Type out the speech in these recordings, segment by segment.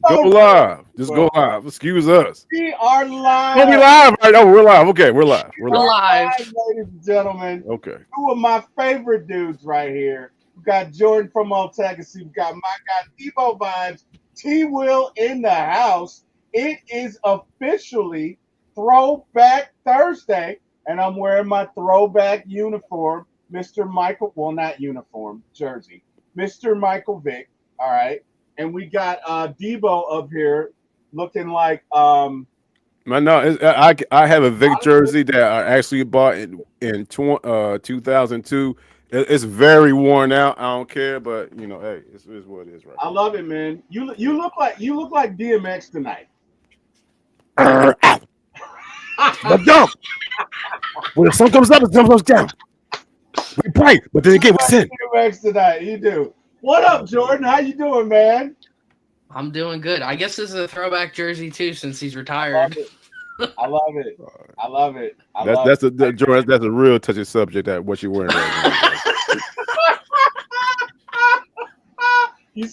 Go so live. Just good. go live. Excuse us. We are Oh, we live. live, right? Oh, we're live. Okay, we're live. We're We We're live. are live. live, ladies and gentlemen. Okay. Two of my favorite dudes right here. We've got Jordan from Old Legacy. We've got my guy Deboe Vibes. T-Wil in the house. It is officially Throwback Thursday, and I'm wearing my throwback uniform, Mr. Michael. Well, not uniform, jersey, Mr. Michael Vick. All right, and we got Deboe up here looking like No, I have a Vic jersey that I actually bought in 2002. It's very worn out. I don't care, but hey, it's what it is right I love it, man. You look like DMX tonight. now. But jump. When the sun comes up, the sun goes down. We pray, but then again, we sin. DMX tonight. You do. What up, Jordan? How you doing, man? I'm doing good. I guess this is a throwback jersey too, since he's I love retired. it. I love it. I love it. I That's love that's it. George. That's a real touchy subject. That what you're wearing right You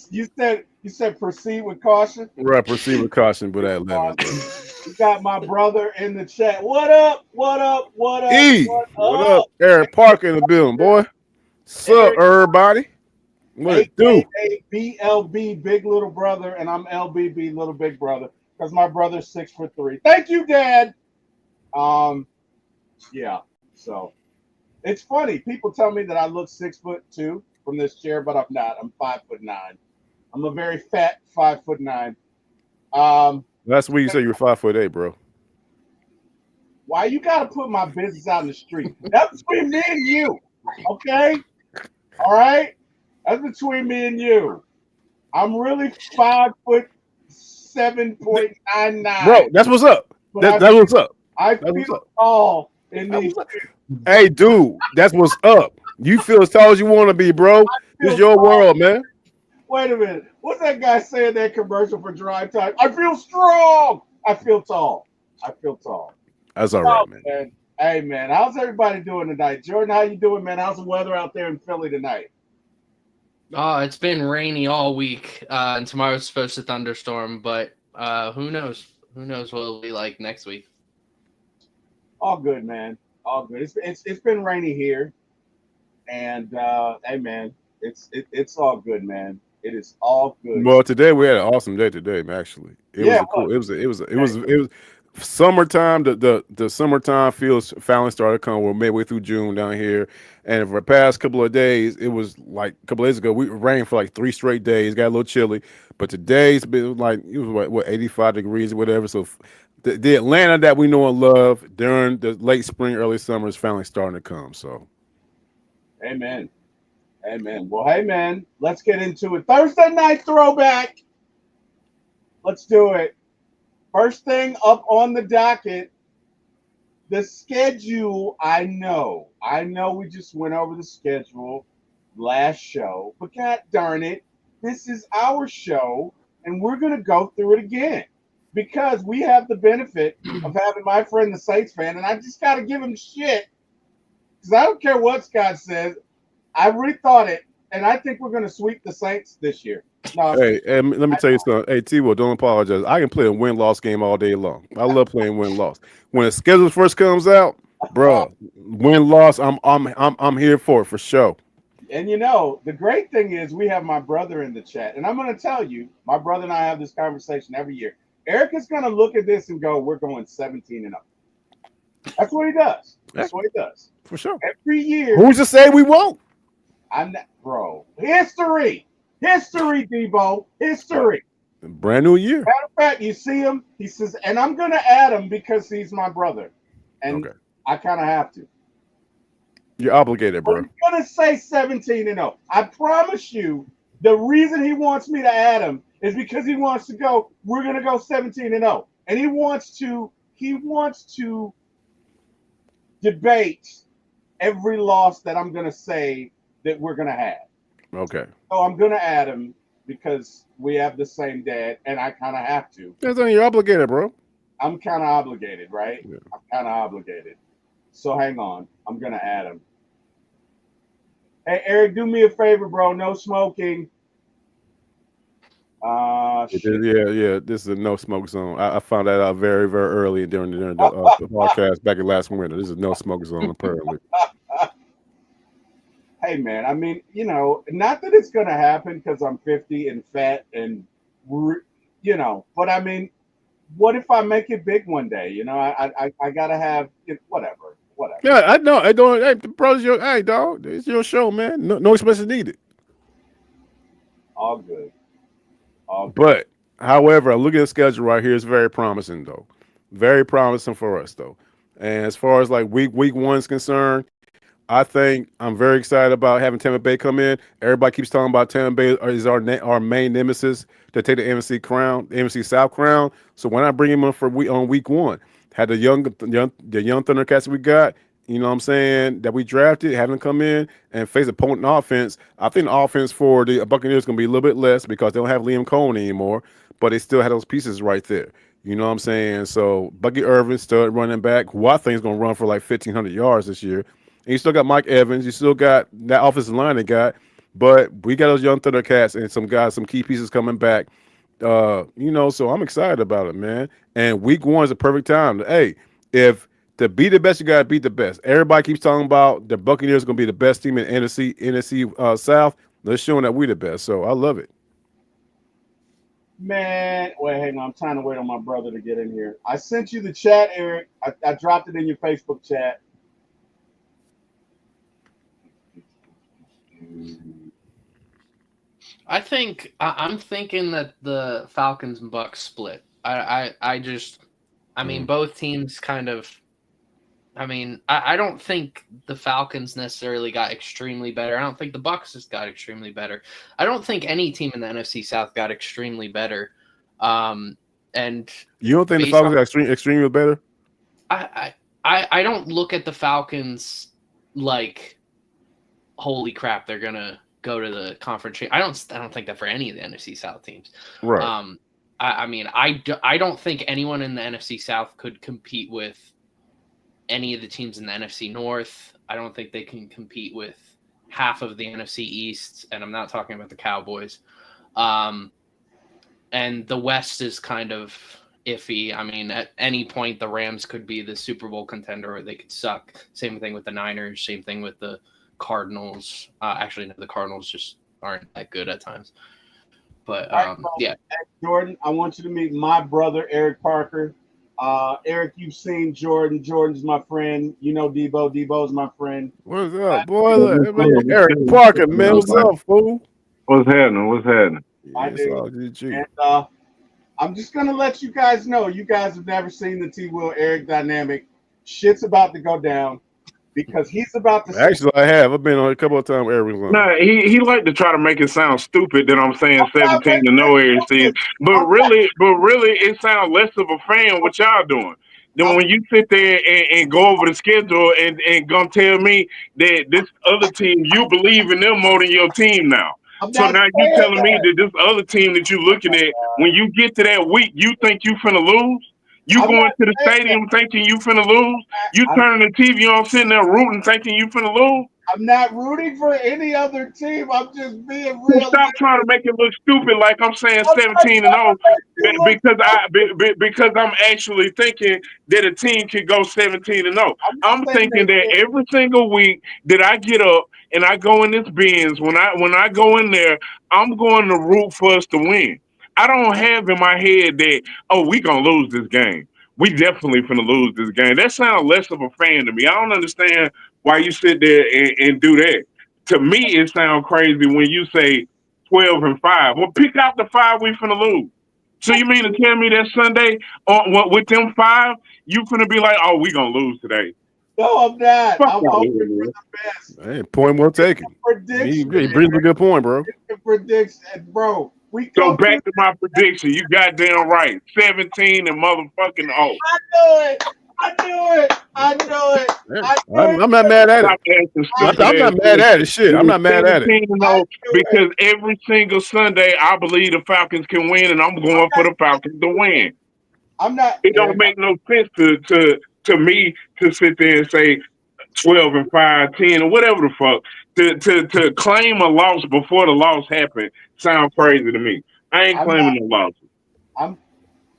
said proceed with caution. now. Right, proceed with caution, but at 11. You got my brother in the chat. What up? What up? What up? E, what up? Eric Parker in the building, boy. What's up, Eric, everybody? What it do? AKA BLB, Big Little Brother, and I'm LBB, Little Big Brother, because my brother's 6'3". Thank you, Dad. Um, yeah. So it's funny. People tell me that I look 6'2" from this chair, but I'm not. I'm 5'9". I'm a very fat 5'9". Last week you said you were 5'8", bro. Why you gotta put my business out in the street? That's between me and you. Okay? All right? That's between me and you. I'm really 5'7.99". Bro, that's what's up. That's what's up. I That's what's feel up. tall in these. Hey, dude, that's what's up. You feel as tall as you want to be, bro. This is your world, man. Wait a minute. What's that guy saying that commercial for Drive Time? I feel strong. I feel tall. I feel tall. That's all right, man. Hey, man. How's everybody doing tonight? Jordan, how you doing, man? How's the weather out there in Philly tonight? Oh, it's been rainy all week, and tomorrow's supposed to thunderstorm. But who knows? Who knows what it'll be like next week? All good, man. All good. It's been rainy here, and hey, man, it's all good, man. It is all good. Well, today we had an awesome day today, man. Actually, it Yeah, was a cool. It was summertime. The summertime feels finally started to come. We're midway through June down here, and for the past couple of days, it was like a couple of days ago. We rained for like 3 straight days. Got a little chilly, but today's been like it was what 85 degrees or whatever. So the Atlanta that we know and love during the late spring, early summer is finally starting to come. So, amen. Amen. Well, hey, man, let's get into it. Thursday night throwback. Let's do it. First thing up on the docket, the schedule. I know we just went over the schedule last show, but god darn it, this is our show, and we're going to go through it again because we have the benefit of having my friend, the Saints fan, and I just got to give him shit because I don't care what Scott says. I rethought it, and I think we're going to sweep the Saints this year. No, hey, let me tell you something. Hey, T-Will, don't apologize. I can play a win-loss game all day long. I love playing win-loss. When the schedule first comes out, bro, win-loss, I'm here for it for sure. and you know, the great thing is we have my brother in the chat, and I'm going to tell you, my brother and I have this conversation every year. Eric is going to look at this and go, "We're going 17-0." That's what he does. That's what he does For sure. every year. Who's to say we won't? I'm not, bro. History, Deboe, history. Brand new year. Matter of fact, you see him. He says, and I'm going to add him because he's my brother, and Okay. I kind of have to. You're obligated, bro. I'm going to say 17-0. I promise you, the reason he wants me to add him is because he wants to go. We're going to go 17-0, and he wants to debate every loss that I'm going to say that we're going to have. Okay. So I'm going to add him because we have the same dad, and I kind of have to. That's on you're obligated, bro. I'm kind of obligated, right? Yeah. I'm kind of obligated. So hang on. I'm going to add him. Hey, Eric, do me a favor, bro. No smoking. Shit. Yeah. This is a no smoke zone. I found that out very, very early during the podcast back in last winter. This is no smoke zone apparently. Hey, man. I mean, not that it's gonna happen because I'm 50 and fat and, but I mean, what if I make it big one day? I gotta have whatever, whatever. Yeah, I know. I don't. Hey, brothers, hey, dog, it's your show, man. No expenses needed. All good, all good. But, however, I look at the schedule right here. It's very promising, though. Very promising for us, though. And as far as like week one is concerned, I think I'm very excited about having Tampa Bay come in. Everybody keeps talking about Tampa Bay is our main nemesis to take the NFC crown, the NFC South crown. So when I bring him on on week one, had the young Thundercats we got, you know what I'm saying, that we drafted, having come in and face a potent offense. I think the offense for the Buccaneers is going to be a little bit less because they don't have Liam Cohen anymore, but they still have those pieces right there. You know what I'm saying? So Bucky Irvin, stud running back, who I think is going to run for like 1,500 yards this year. And you still got Mike Evans. You still got that offensive line they got. But we got those young Thundercats and some guys, some key pieces coming back. So I'm excited about it, man. And week one is a perfect time. Hey, if to be the best, you gotta beat the best. Everybody keeps talking about the Buccaneers gonna be the best team in NFC South. They're showing that we the best. So I love it. Man, wait, hang on. I'm trying to wait on my brother to get in here. I sent you the chat, Eric. I dropped it in your Facebook chat. I'm thinking that the Falcons and Bucks split. I mean, both teams kind of. I mean, I don't think the Falcons necessarily got extremely better. I don't think the Bucks just got extremely better. I don't think any team in the NFC South got extremely better. And you don't think the Falcons got extremely better? I don't look at the Falcons like, holy crap, they're gonna go to the conference. I don't think that for any of the NFC South teams. Right. I mean, I don't think anyone in the NFC South could compete with any of the teams in the NFC North. I don't think they can compete with half of the NFC East, and I'm not talking about the Cowboys. And the West is kind of iffy. I mean, at any point, the Rams could be the Super Bowl contender, or they could suck. Same thing with the Niners. Same thing with the Cardinals. Actually, no, the Cardinals just aren't that good at times. But yeah. Jordan, I want you to meet my brother, Eric Parker. Eric, you've seen Jordan. Jordan's my friend. You know Deboe. Deboe's my friend. What's up, boy? Eric Parker, man. What's up, fool? What's happening? I do. And I'm just gonna let you guys know. You guys have never seen the T-Wil Eric dynamic. Shit's about to go down because he's about to. Actually, I have. I've been on a couple of times. Eric was on. Nah, he like to try to make it sound stupid that I'm saying 17 to no every season, but really, it sounds less of a fan what y'all doing. Then when you sit there and go over the schedule and gonna tell me that this other team, you believe in them more than your team now. So now you telling me that this other team that you looking at, when you get to that week, you think you finna lose? You going to the stadium thinking you finna lose? You turning the TV on, sitting there rooting, thinking you finna lose? I'm not rooting for any other team. I'm just being real. Stop trying to make it look stupid like I'm saying 17 and 0 because I'm actually thinking that a team could go 17 and 0. I'm thinking that every single week that I get up and I go in this Benz, when I go in there, I'm going to root for us to win. I don't have in my head that, oh, we gonna lose this game. We definitely finna lose this game. That sounds less of a fan to me. I don't understand why you sit there and do that. To me, it sounds crazy when you say 12 and 5. Well, pick out the 5 we finna lose. So you mean to tell me that Sunday with them 5, you finna be like, oh, we gonna lose today? No, I'm not. I'm hoping for the best. Hey, point well taken. He brings a good point, bro. Prediction, bro. So back to my prediction. You goddamn right. 17 and motherfucking 0. I knew it. I'm not mad at it. I'm not mad at it. Shit, I'm not mad at it. Because every single Sunday, I believe the Falcons can win, and I'm going for the Falcons to win. I'm not. It don't make no sense to me to sit there and say 12 and 5, 10, or whatever the fuck. To claim a loss before the loss happened sounds crazy to me. I ain't I'm claiming not. no losses.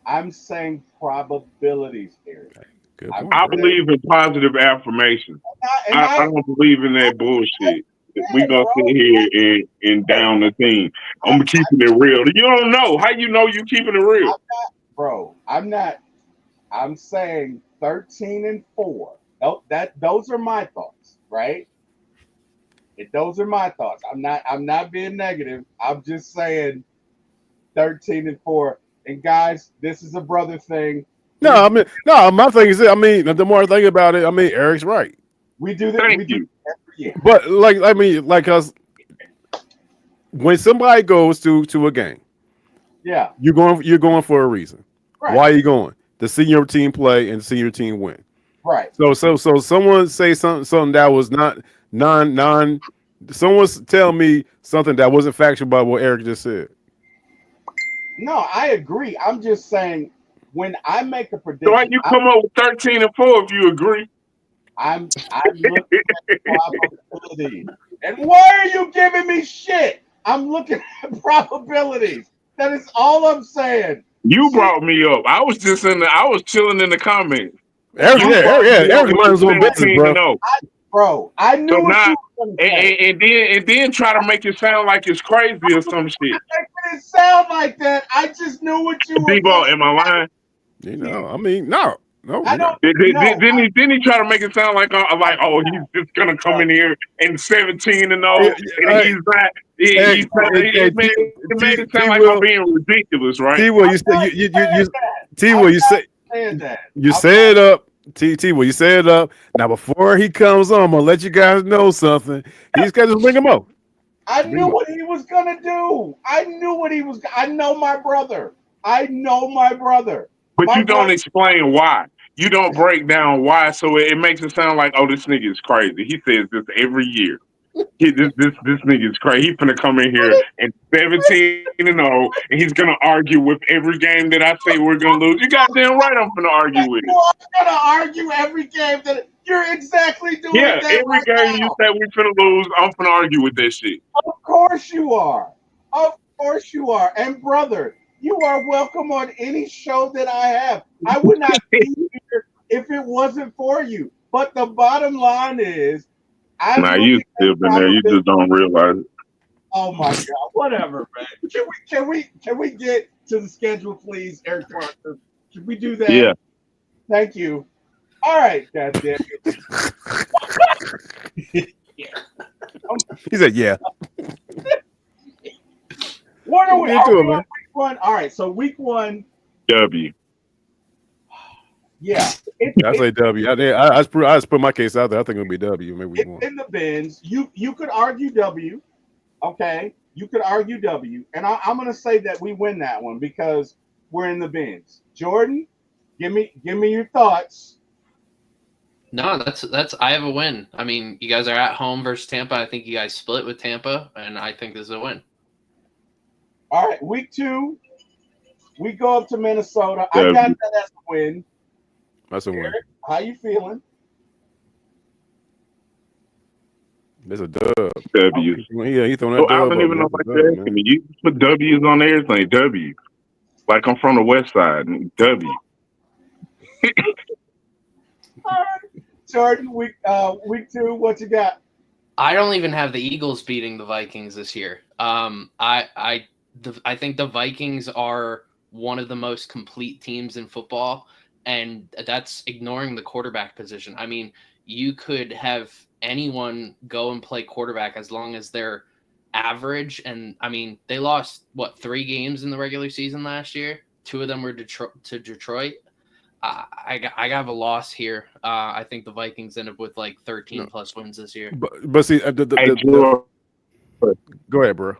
I'm saying probabilities, Eric. Good I'm point, I bro. saying, believe in positive affirmation. and I don't believe in that bullshit. We understand, gonna bro. sit here and down the team. I, I'm keeping it real. You don't know. How you know you keeping it real? bro, I'm not. I'm saying 13-4. Those are my thoughts, right? Those are my thoughts. I'm not being negative. I'm just saying 13-4. And guys, this is a brother thing. No, I mean, no. My thing is, I mean, the more I think about it, I mean, Eric's right. We do that. Thank We do you. that every year. But like, I mean, like, cause when somebody goes to a game, Yeah. you're going for a reason. Right. Why are you going? To see your team play and see your team win. Right. So someone say something that was not non. Someone's tell me something that wasn't factual about what Eric just said. No, I agree. I'm just saying when I make a So why prediction, you come up with 13-4 if you agree? I'm looking at probabilities. And why are you giving me shit? I'm looking at probabilities. That is all I'm saying. You Shit, brought me up. I was just I was chilling in the comments. Eric, You brought me up Eric with minds his the own business, 17 bro. and 0. bro. I knew So what now you were going to say. and then try to make it sound like it's crazy or some shit. It didn't sound like that. I just knew what you were going Deboe, to am I lying? You know, I mean, no, I you're don't not. know. Didn't he try to make it sound like he's just gonna come in here and 17-0 Yeah, and he's not Hey, it made it sound T like I'm will being ridiculous, right? T will you say you T I'm will not saying that. you say it up. T will you say it up now before he comes on. I'm gonna let you guys know something. He's got to bring him up. I Bring knew him up. what he was gonna do. I knew what he was. I know my brother. I know my brother. But My you don't brother. explain why. You don't break down why, so it makes it sound like, oh, this nigga is crazy. He says this every year. This nigga is crazy. He's gonna come in here and 17-0, and he's gonna argue with every game that I say we're gonna lose. You goddamn right, I'm gonna argue with You it. are gonna argue every game that you're exactly doing Yeah, that every right game you now. say we finna lose, I'm finna argue with that shit. Of course you are. Of course you are. And brother, you are welcome on any show that I have. I would not be here if it wasn't for you. But the bottom line is, I'm Nah, you looking at still been there. You probability. just don't realize it. Oh my God! Whatever, man. Can we get to the schedule, please, Eric Parker? Should we do that? Yeah. Thank you. All right, God damn it. He said, "Yeah." What are we? Get Are to we it, on man. week one? All right, so week one, W. yeah, I say W. I just put my case out there. I think it'll be W. Maybe we it's won. in the bins. You could argue W, okay? You could argue W, and I'm gonna say that we win that one because we're in the bins. Jordan, give me your thoughts. No, that's I have a win. I mean, you guys are at home versus Tampa. I think you guys split with Tampa, and I think this is a win. All right, week two, we go up to Minnesota. I W. got that as a win. That's a win. Eric, how you feeling? That's a dub. W. Yeah, he throwing So that I dub don't up. even know That's why a you're dub, asking man. me. You put W's on everything. W. Like I'm from the West Side. W. All right, Jordan, week two, what you got? I don't even have the Eagles beating the Vikings this year. I think the Vikings are one of the most complete teams in football, and that's ignoring the quarterback position. I mean, you could have anyone go and play quarterback as long as they're average. And I mean, they lost 3 games in the regular season last year. 2 of them were Detroit. I have a loss here. I think the Vikings end up with like 13 No, plus wins this year. but see, Hey Jordan, go ahead, bro.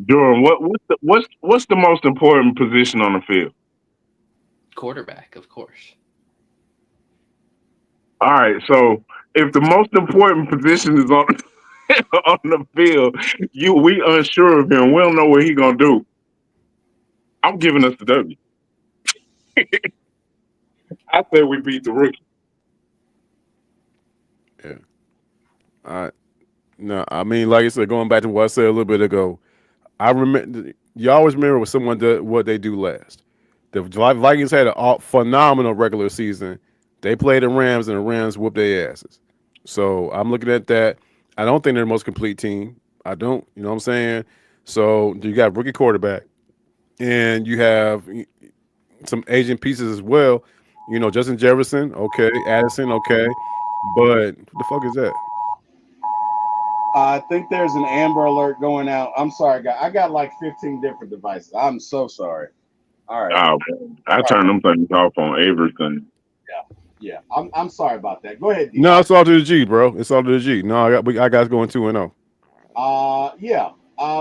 Jordan, what's the most important position on the field? Quarterback, of course. All right, so if the most important position is on on the field, we unsure of him. We don't know what he gonna do. I'm giving us the W. I said we beat the rookie. Yeah. I No, I mean, like I said, going back to what I said a little bit ago, I remember you always remember what someone did, what they do last. The Vikings had a phenomenal regular season. They played the Rams, and the Rams whooped their asses. So I'm looking at that. I don't think they're the most complete team. I don't. You know what I'm saying? So you got rookie quarterback, and you have some aging pieces as well. You know, Justin Jefferson, okay, Addison, okay, but what the fuck is that? I think there's an Amber Alert going out. I'm sorry, guys. I got like 15 different devices. I'm so sorry. All right. Oh, man. I turn them things off on everything. Yeah. I'm sorry about that. Go ahead, No, D-Bob. it's all to the G, bro. It's all to the G. No, I got going 2-0. Yeah.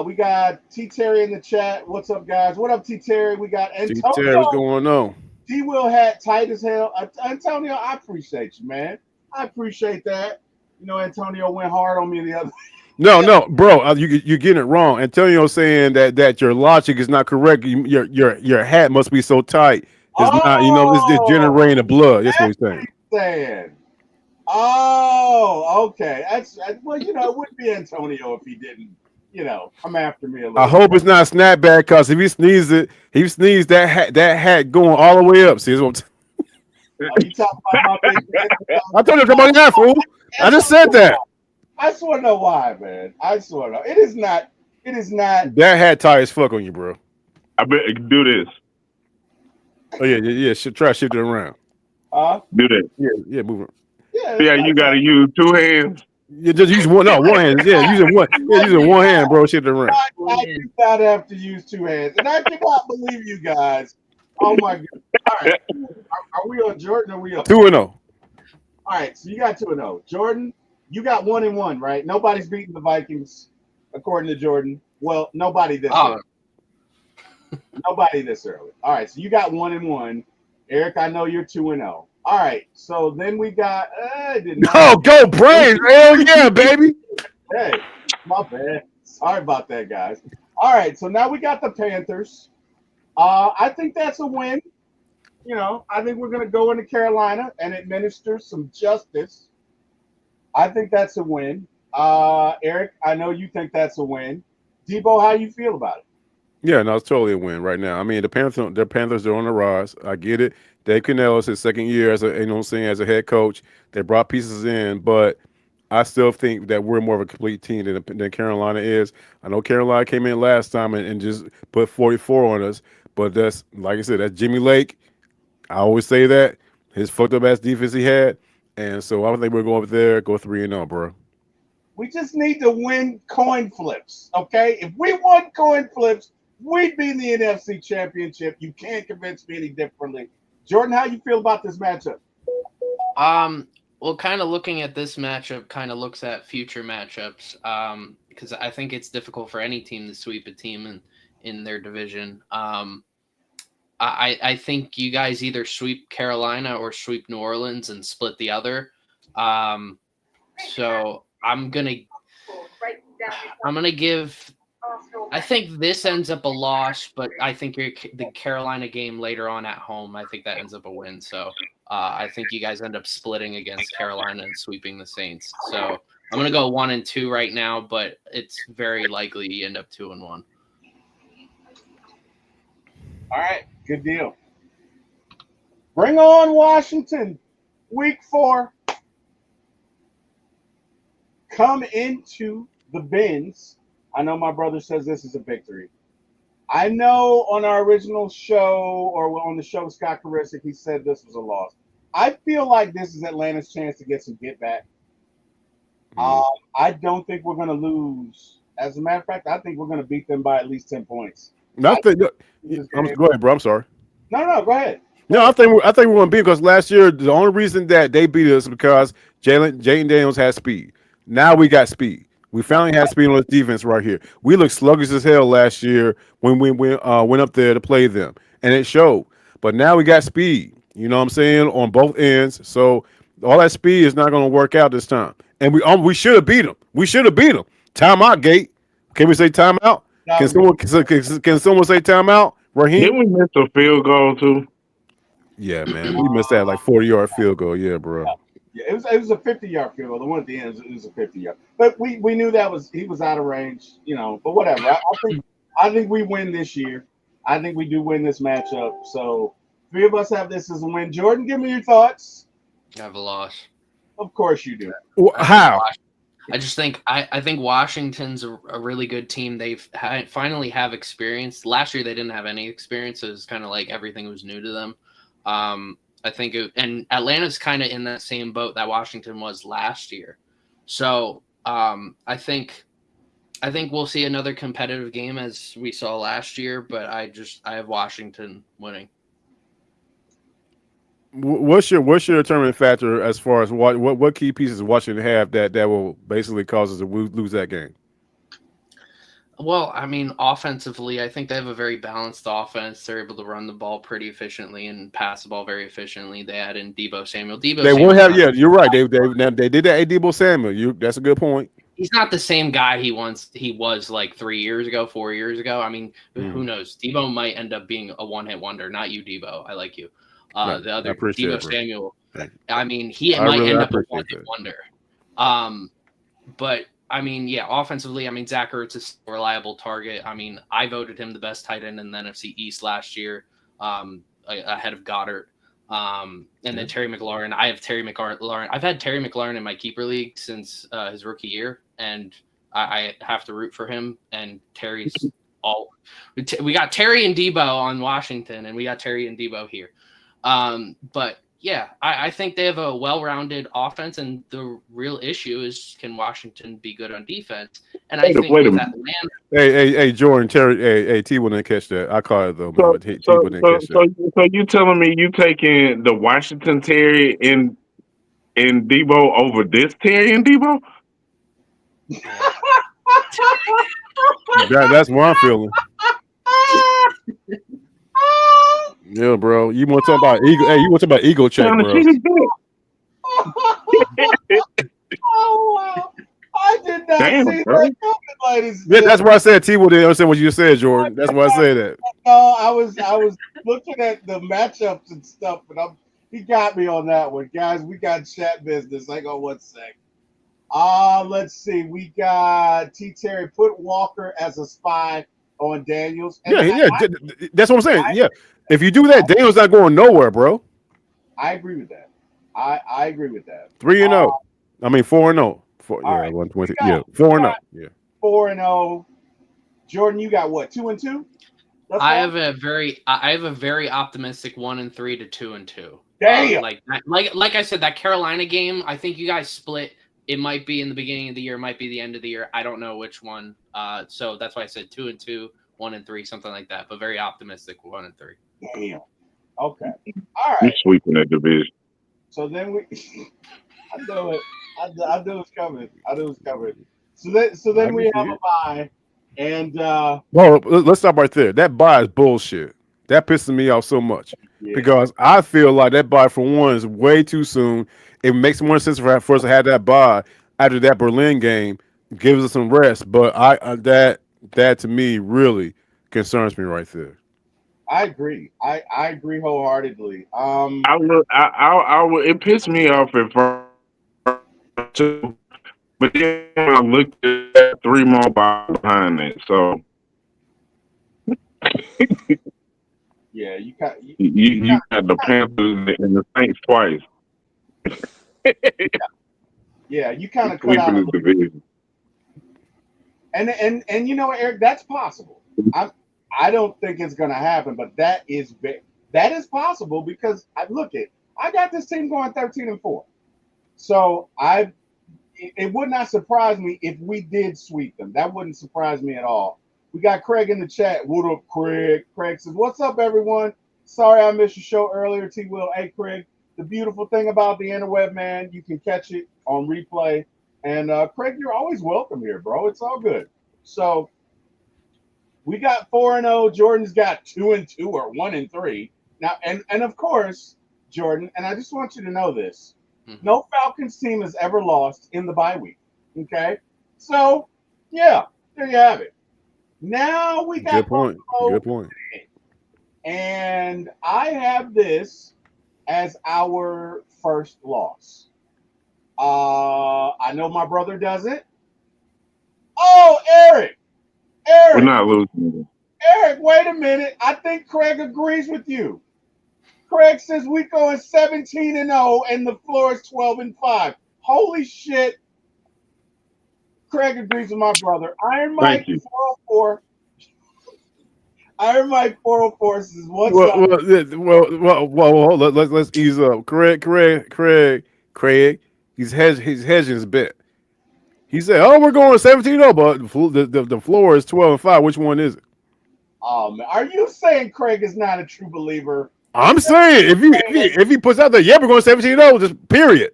We got T Terry in the chat. What's up, guys? What up, T Terry? We got Terry, what's Antonio. going on? T-Will hat tight as hell. Antonio, I appreciate you, man. I appreciate that. You know, Antonio went hard on me the other. No, bro, you're getting it wrong. Antonio saying that your logic is not correct. Your hat must be so tight. It's not. You know, it's generating the blood. That's what he's saying. Saying. Oh, okay. Well, you know, it wouldn't be Antonio if he didn't, you know, come after me a little. I hope it's not snapback because if he sneezed that hat going all the way up. See, what you talking about my big I told you to come on that fool. I just said that. I swear to know why, man. I swear to know. It is not. That hat tight as fuck on you, bro. I bet do this. Oh yeah. Try to shift it around. Do this. Yeah, move it. Yeah, you got to use two hands. You just use one. No, one hand. Yeah, using one. Yeah, using one hand, bro. Shift it around. I do not have to use two hands, and I cannot believe you guys. Oh my god! All right, are we on Jordan? Or are we on 2-0? All right, so you got 2-0. Jordan, you got 1-1, right? Nobody's beating the Vikings, according to Jordan. Well, nobody this early. Nobody this early. All right, so you got 1-1. Eric, I know you're 2-0. All right, so then we got. Go Braves! Hell yeah, baby! Hey, my bad. Sorry about that, guys. All right, so now we got the Panthers. I think that's a win. You know, I think we're going to go into Carolina and administer some justice. I think that's a win. Eric, I know you think that's a win. Deboe, how you feel about it? Yeah, no, it's totally a win right now. I mean, the Panthers are on the rise. I get it. Dave Canellis, his second year as as a head coach. They brought pieces in, but I still think that we're more of a complete team than Carolina is. I know Carolina came in last time and just put 44 on us, but that's like I said, that's Jimmy Lake. I always say that his fucked up ass defense he had, and so I think we're going over there, go 3-0, bro. We just need to win coin flips, okay? If we won coin flips, we'd be in the NFC Championship. You can't convince me any differently. Jordan, how you feel about this matchup? Well, kind of looking at this matchup kind of looks at future matchups because I think it's difficult for any team to sweep a team in their division. I think you guys either sweep Carolina or sweep New Orleans and split the other. So I'm gonna give. I think this ends up a loss, but I think the Carolina game later on at home, I think that ends up a win. So I think you guys end up splitting against Carolina and sweeping the Saints. So I'm going to go 1-2 right now, but it's very likely you end up 2-1. All right, good deal. Bring on Washington, week 4. Come into the bins. I know my brother says this is a victory. I know on our original show or on the show Scott Karisic, he said this was a loss. I feel like this is Atlanta's chance to get some get back. I don't think we're going to lose. As a matter of fact, I think we're going to beat them by at least 10 points. Go ahead, bro. I'm sorry. No, go ahead. No, I think we're going to beat because last year the only reason that they beat us because Jaden Daniels had speed. Now we got speed. We finally had speed on this defense right here. We looked sluggish as hell last year when we went up there to play them, and it showed. But now we got speed. You know what I'm saying, on both ends. So all that speed is not going to work out this time. And we should have beat them. We should have beat them. Timeout, Gate. Can we say timeout? Can someone say timeout? Raheem? Didn't we miss a field goal too? Yeah, man. We missed that like 40-yard field goal. Yeah, bro. Yeah, it was a 50-yard field goal. The one at the end it was a 50-yard. But we knew that he was out of range, you know. But whatever. I think I think we win this year. I think we do win this matchup. So 3 of us have this as a win. Jordan, give me your thoughts. I have a loss. Of course you do. How? I just think I think Washington's a really good team. They've finally have experience. Last year they didn't have any experience. So it was kind of like everything was new to them. I think and Atlanta's kind of in that same boat that Washington was last year. So I think we'll see another competitive game as we saw last year. But I have Washington winning. What's your determining factor as far as what key pieces Washington have that will basically cause us to lose that game? Well, I mean, offensively, I think they have a very balanced offense. They're able to run the ball pretty efficiently and pass the ball very efficiently. They add in Deboe Samuel. They will have, yeah, you're right. They did that at Deboe Samuel. That's a good point. He's not the same guy he was like 3 years ago, 4 years ago. I mean, who knows? Deboe might end up being a one-hit wonder. Not you, Deboe. I like you. The other Deboe Samuel. I mean, he might end up a one-hit wonder. But I mean, yeah, offensively, I mean, Zach Ertz is a reliable target. I mean, I voted him the best tight end in the NFC East last year, ahead of Goddard. And then Terry McLaurin. I have Terry McLaurin. I've had Terry McLaurin in my keeper league since his rookie year, and I have to root for him. And Terry's we got Terry and Deboe on Washington, and we got Terry and Deboe here. But yeah, I think they have a well-rounded offense, and the real issue is, can Washington be good on defense? And I think with Atlanta. Hey, Jordan, Terry, hey, T-Wil didn't catch that. I caught it though. So you telling me you taking the Washington Terry and Deboe over this Terry and Deboe? That's what I'm feeling. Yeah, bro. You want to talk about ego? Hey, you want to talk about ego check, bro? Oh wow! I did not see that coming, ladies. Yeah, that's why I said T-Wil didn't understand what you just said, Jordan. That's why I said that. No, I was looking at the matchups and stuff, but he got me on that one, guys. We got chat business. Hang on one sec. Let's see. We got Terry put Walker as a spy on Daniels. And that's what I'm saying. Yeah. If you do that, Daniel's not going nowhere, bro. I agree with that. I agree with that. 3-0. I mean 4-0. Right. 120. Yeah, 4-0. Yeah. 4-0. Jordan, you got what? 2-2? I have a very optimistic 1-3 to 2-2. Damn. Like I said, that Carolina game, I think you guys split. It might be in the beginning of the year, it might be the end of the year. I don't know which one. So that's why I said 2-2, 1-3, something like that. But very optimistic 1-3. Damn. Okay. All right. You're sweeping that division. So then I know it. I knew it was coming. So then we have a bye, and well, let's stop right there. That bye is bullshit. That pisses me off so much because I feel like that bye for one is way too soon. It makes more sense for us to have that bye after that Berlin game, gives us some rest. But that to me really concerns me right there. I agree. I agree wholeheartedly. It pissed me off at first too, but then I looked at that 3 more behind it. So yeah, you got the Panthers and the Saints twice. Yeah, you kind of cut out the division. And you know, Eric, that's possible. I don't think it's going to happen, but that is possible because I got this team going 13-4. So it would not surprise me if we did sweep them. That wouldn't surprise me at all. We got Craig in the chat. What up, Craig? Craig says, "What's up, everyone? Sorry I missed your show earlier, T-Wil." Hey, Craig, the beautiful thing about the interweb, man, you can catch it on replay. And Craig, you're always welcome here, bro. It's all good. So we got 4-0. Jordan's got 2-2 or 1-3. Now, and of course, Jordan, and I just want you to know this. Mm-hmm. No Falcons team has ever lost in the bye week. Okay? So, yeah, there you have it. Now we got Good point. And I have this as our first loss. I know my brother doesn't. Oh, Eric. We're Eric, not losing. Eric, wait a minute. I think Craig agrees with you. Craig says we going 17-0 and the floor is 12-5. Holy shit. Craig agrees with my brother. Iron Thank Mike you. 404. Iron Mike 404 says, what's Well, up? let's ease up. Craig. He's hedging his bet. He said, "Oh, we're going 17-0, but the floor is 12-5. Which one is it?" Oh man, are you saying Craig is not a true believer? I'm saying if he puts out there, yeah, we're going 17-0, just period.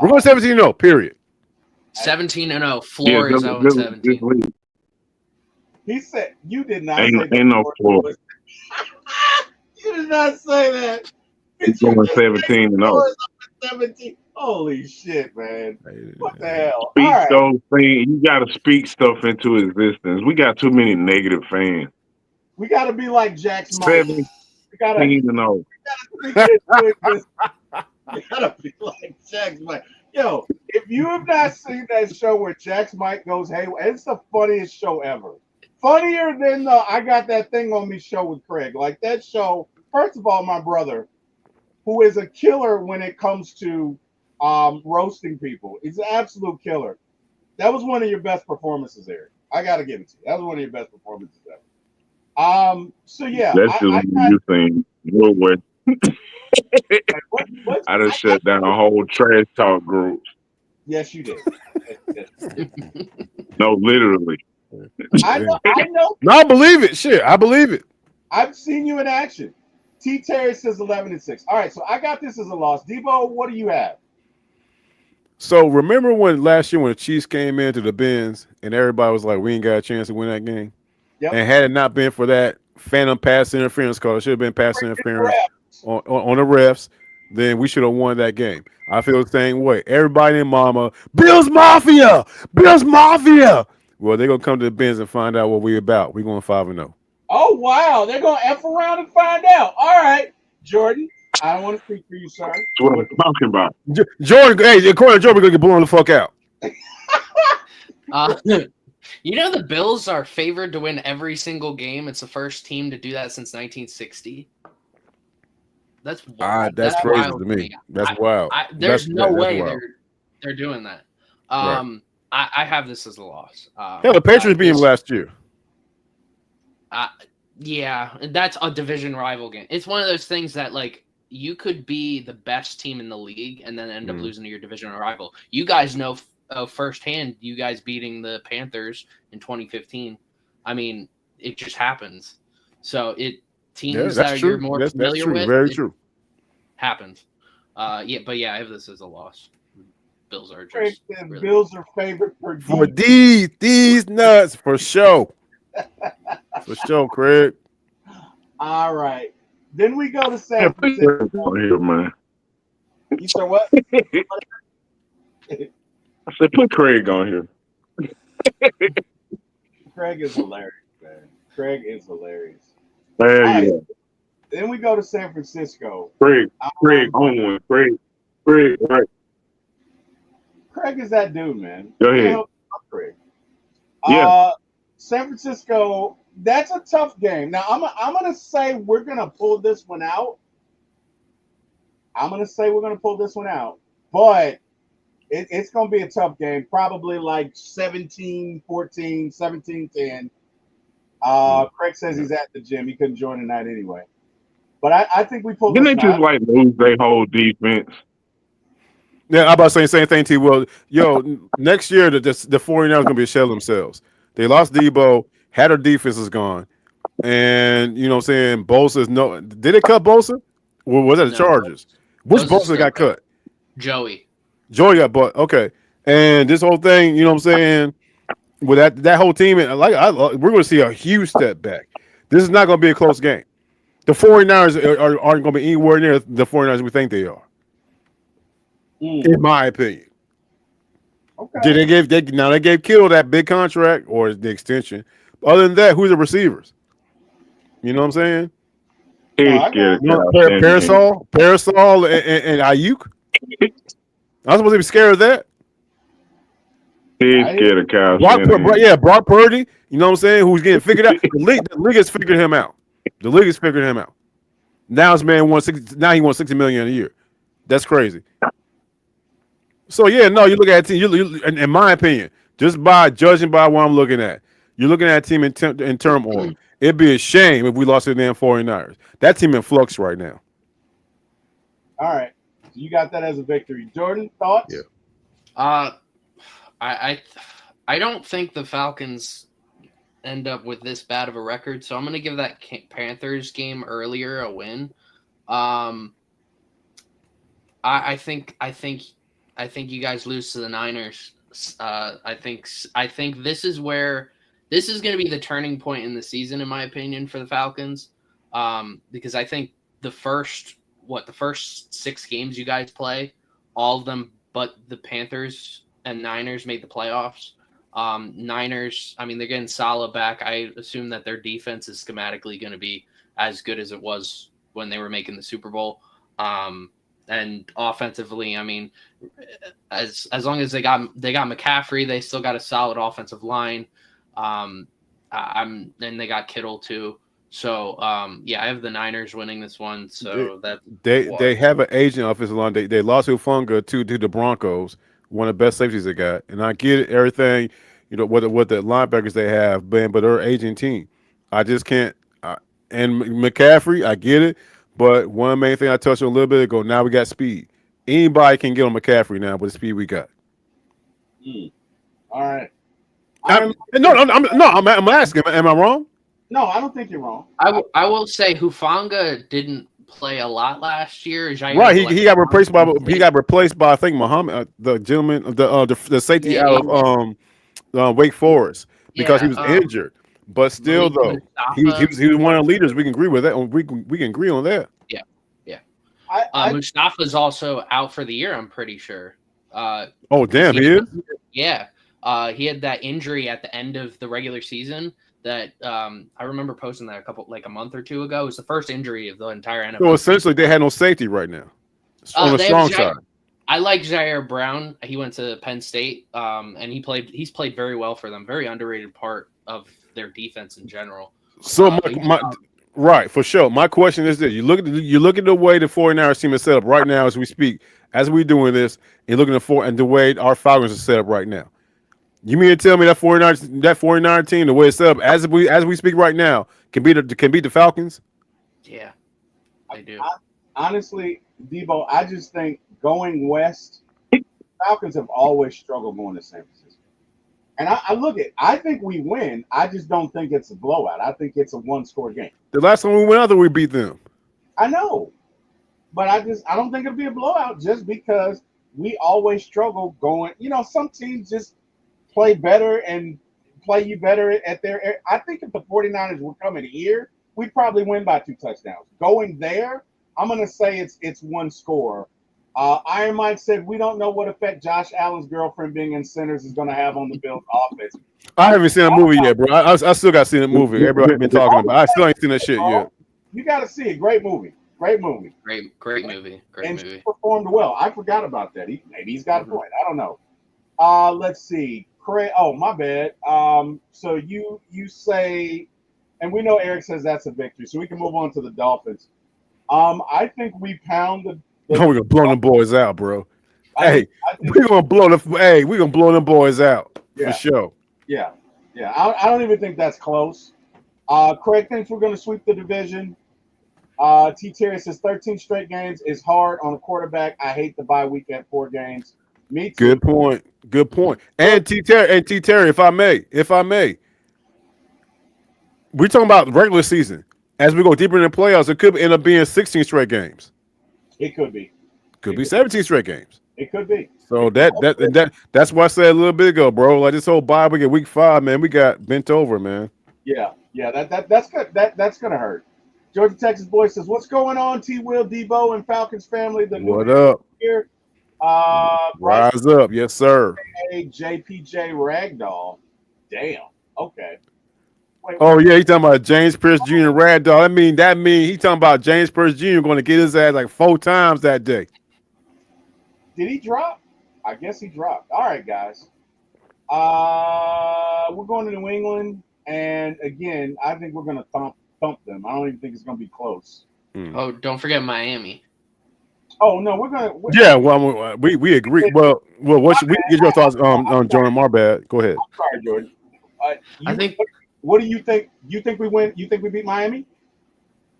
We're going 17-0, period. 17-0. Floor is 0-17. He said you did not Ain't say no floor. You did not say that. It's going 17-0. 17. Holy shit, man. What the hell? Speak All right. those things. You got to speak stuff into existence. We got too many negative fans. We got to be like Jack's Mike. 17-0. We got to be like Jack's Mike. Yo, if you have not seen that show where Jack's Mike goes, hey, it's the funniest show ever. Funnier than the I Got That Thing on Me show with Craig. Like that show, first of all, my brother, who is a killer when it comes to roasting people. He's an absolute killer. That was one of your best performances, Eric. I got to give it to you. That was one of your best performances ever. So yeah, that's just you think. No way. I just shut down a whole trash talk group. Yes, you did. No, literally. I know. No, I believe it. Shit, I believe it. I've seen you in action. T. Terry says 11-6. All right, so I got this as a loss. Deboe, what do you have? So remember when last year when the Chiefs came into the Benz and everybody was like, we ain't got a chance to win that game? Yep. And had it not been for that phantom pass interference call, it should have been pass interference on the refs, then we should have won that game. I feel the same way. Everybody in Mama, Bills Mafia! Bills Mafia! Well, they're going to come to the Benz and find out what we're about. We're going 5-0. Oh, wow. They're going to F around and find out. All right. Jordan, I don't want to speak for you, sir. That's what I'm talking about. Jordan, hey, according to Jordan, we're going to get blown the fuck out. You know the Bills are favored to win every single game. It's the first team to do that since 1960. That's wild. That's crazy to me. That's wild. There's no way they're doing that. Right. I have this as a loss. Hell, the Patriots beat him last year. Yeah, that's a division rival game. It's one of those things that like you could be the best team in the league and then end up losing to your division rival. You guys know firsthand, you guys beating the Panthers in 2015. I mean, it just happens. So teams that you're more familiar with, very true, happens. I have this as a loss. Bills are just really... Bills are favorite for these nuts for sure. For sure, Craig. All right. Then we go to San Francisco. Here, man. You said what? I said, put Craig on here. Craig is hilarious, man. Craig is hilarious. Yeah. Then we go to San Francisco. Craig on one. Craig, right. Craig is that dude, man. Go ahead. Craig. Yeah. San Francisco, that's a tough game. Now, I'm going to say we're going to pull this one out. But it's going to be a tough game. Probably like 17-14, 17-10. Craig says he's at the gym. He couldn't join tonight anyway. But I think we pulled this out. Didn't they just like lose their whole defense? Yeah, I'm about to say the same thing, T-Wil. Next year, the 49ers are going to be a shell themselves. They lost Deboe, had their defenses gone. And, you know what I'm saying, Bosa's no – did they cut Bosa? Or was that the Chargers? Which Bosa got cut? Joey got bought. Okay. And this whole thing, you know what I'm saying, with that whole team, we're going to see a huge step back. This is not going to be a close game. The 49ers aren't going to be anywhere near the 49ers we think they are. In my opinion. Okay. They gave Kittle that big contract or the extension. Other than that, who's the receivers? You know what I'm saying? Parasol, and Ayuk. I'm supposed to be scared of that. He's scared of Kyle Shanahan. Yeah, Brock Purdy. You know what I'm saying? Who's getting figured out? The league has figured him out. The league has figured him out. Now this man won 60. Now he won $60 million a year. That's crazy. So yeah, no, you look at a team. In my opinion, just by judging by what I'm looking at, you're looking at a team in turmoil. It'd be a shame if we lost to the damn 49ers. That team in flux right now. All right, so you got that as a victory. Jordan, thoughts? Yeah. I don't think the Falcons end up with this bad of a record, so I'm going to give that Panthers game earlier a win. I think you guys lose to the Niners. I think this is going to be the turning point in the season, in my opinion, for the Falcons. Because I think the first 6 games you guys play, all of them but the Panthers and Niners made the playoffs. Niners, I mean, they're getting Salah back. I assume that their defense is schematically going to be as good as it was when they were making the Super Bowl. And offensively, I mean, as long as they got McCaffrey, they still got a solid offensive line. And they got Kittle too. So yeah, I have the Niners winning this one. So they have an aging offensive line. They lost Ufunga to the Broncos, one of the best safeties they got. And I get it, everything, what the linebackers they have, but they're an aging team. I just can't. And McCaffrey, I get it. But one main thing I touched on a little bit ago, now we got speed. Anybody can get on McCaffrey now with the speed we got. All right. I'm asking. Am I wrong? No, I don't think you're wrong. I will say Hufanga didn't play a lot last year. Right, he got replaced by I think Muhammad, the gentleman, the safety out of Wake Forest, because he was injured. But still, though, he was one of the leaders. We can agree with that. We can agree on that. Yeah. Mustafa's also out for the year, I'm pretty sure. Oh, damn, he is? Yeah. He had that injury at the end of the regular season that I remember posting that a month or two ago. It was the first injury of the entire NFL. So essentially, they had no safety right now on the strong side. I like Zaire Brown. He went to Penn State, and he's played very well for them. Very underrated part of their defense in general. So right, for sure. My question is this: you look at the way the 49ers team is set up right now as we speak, as we're doing this, and looking at the way our Falcons are set up right now. You mean to tell me that 49 team, the way it's set up as we speak right now, can beat the Falcons? Yeah, I do. Honestly, Deboe, I just think going west, Falcons have always struggled going to San Francisco. And I think we win. I just don't think it's a blowout. I think it's a one-score game. The last time we went out there, we beat them. I know. But I don't think it'll be a blowout just because we always struggle going. Some teams just play better and play you better at their. I think if the 49ers were coming here, we'd probably win by 2 touchdowns. Going there, I'm going to say it's one score. Iron Mike said, we don't know what effect Josh Allen's girlfriend being in centers is going to have on the Bills' offense. I haven't seen a movie yet, bro. I still got to see the movie. Everybody's been talking about. I still ain't seen that shit yet. You got to see it. Great movie. Great movie. Great movie. She performed well. I forgot about that. Maybe he's got a point. I don't know. Let's see. Craig. Oh, my bad. So you say, and we know Eric says that's a victory, so we can move on to the Dolphins. I think we pound the. No, we're gonna blow them boys out, bro. We're gonna blow them boys out for sure. Yeah. I don't even think that's close. Craig thinks we're gonna sweep the division. T. Terry says 13 straight games is hard on a quarterback. I hate the bye week at 4 games. Me too. Good point. And T. Terry, if I may, we're talking about the regular season. As we go deeper in the playoffs, it could end up being 16 straight games. It could be. Could be 17 straight games. It could be. So that's why I said a little bit ago, bro. Like this whole bye week at week 5, man, we got bent over, man. Yeah. That's good. That's gonna hurt. Georgia Texas boy says, "What's going on, T-Wil, Deboe, and Falcons family? What up? Here, rise up, yes sir. JPJ Ragdoll. Damn. Okay. Wait, oh yeah, he talking about James Pierce Jr. Ragdoll. That mean he talking about James Pierce Jr. going to get his ass like 4 times that day. Did he drop? I guess he dropped. All right, guys. We're going to New England, and again, I think we're going to thump them. I don't even think it's going to be close. Oh, don't forget Miami. Oh no, we're going to. Yeah, well, we agree. We get your thoughts on Jordan. My bad. Go ahead. Sorry, Jordan. I think. What do you think? You think we win? You think we beat Miami?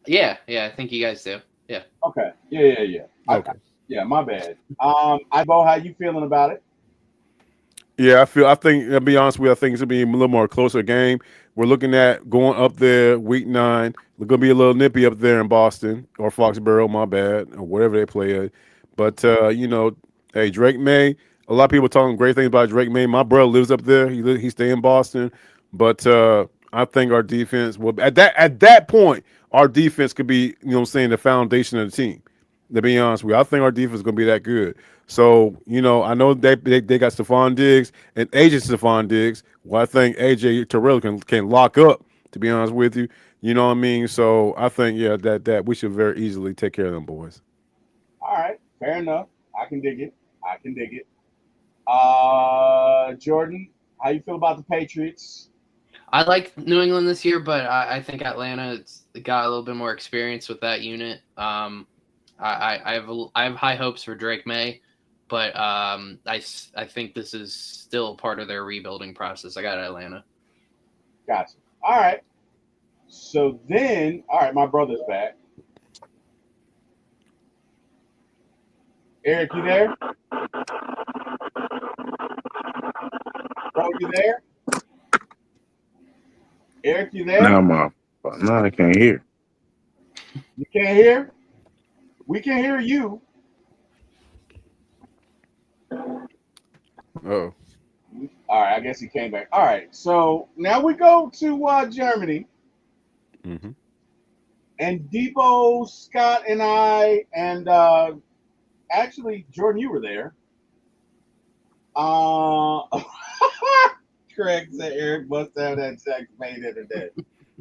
Yeah, I think you guys do. Yeah. Okay. Yeah. Okay. Yeah, my bad. Bo, how you feeling about it? Yeah, I think, to be honest with you, I think it's gonna be a little more closer game. We're looking at going up there week 9. We're gonna be a little nippy up there in Boston or Foxborough, my bad, or wherever they play at. But hey, Drake May. A lot of people talking great things about Drake May. My brother lives up there. He stay in Boston, but I think our defense will at that point our defense could be the foundation of the team. To be honest with you, I think our defense is gonna be that good. So, I know they got Stephon Diggs and AJ Stephon Diggs. Well, I think AJ Terrell can lock up, to be honest with you. You know what I mean? So I think, yeah, that we should very easily take care of them boys. All right, fair enough. I can dig it. Jordan, how you feel about the Patriots? I like New England this year, but I think Atlanta's got a little bit more experience with that unit. I have high hopes for Drake May, but I think this is still part of their rebuilding process. I got Atlanta. Gotcha. All right. So then, all right, my brother's back. Eric, you there? Bro, you there? Eric, you there? No, I can't hear. You can't hear? We can hear you. Oh. All right, I guess he came back. All right, so now we go to Germany. Mm-hmm. And Deboe, Scott, and I, and actually, Jordan, you were there. Craig said Eric must have that text made it today.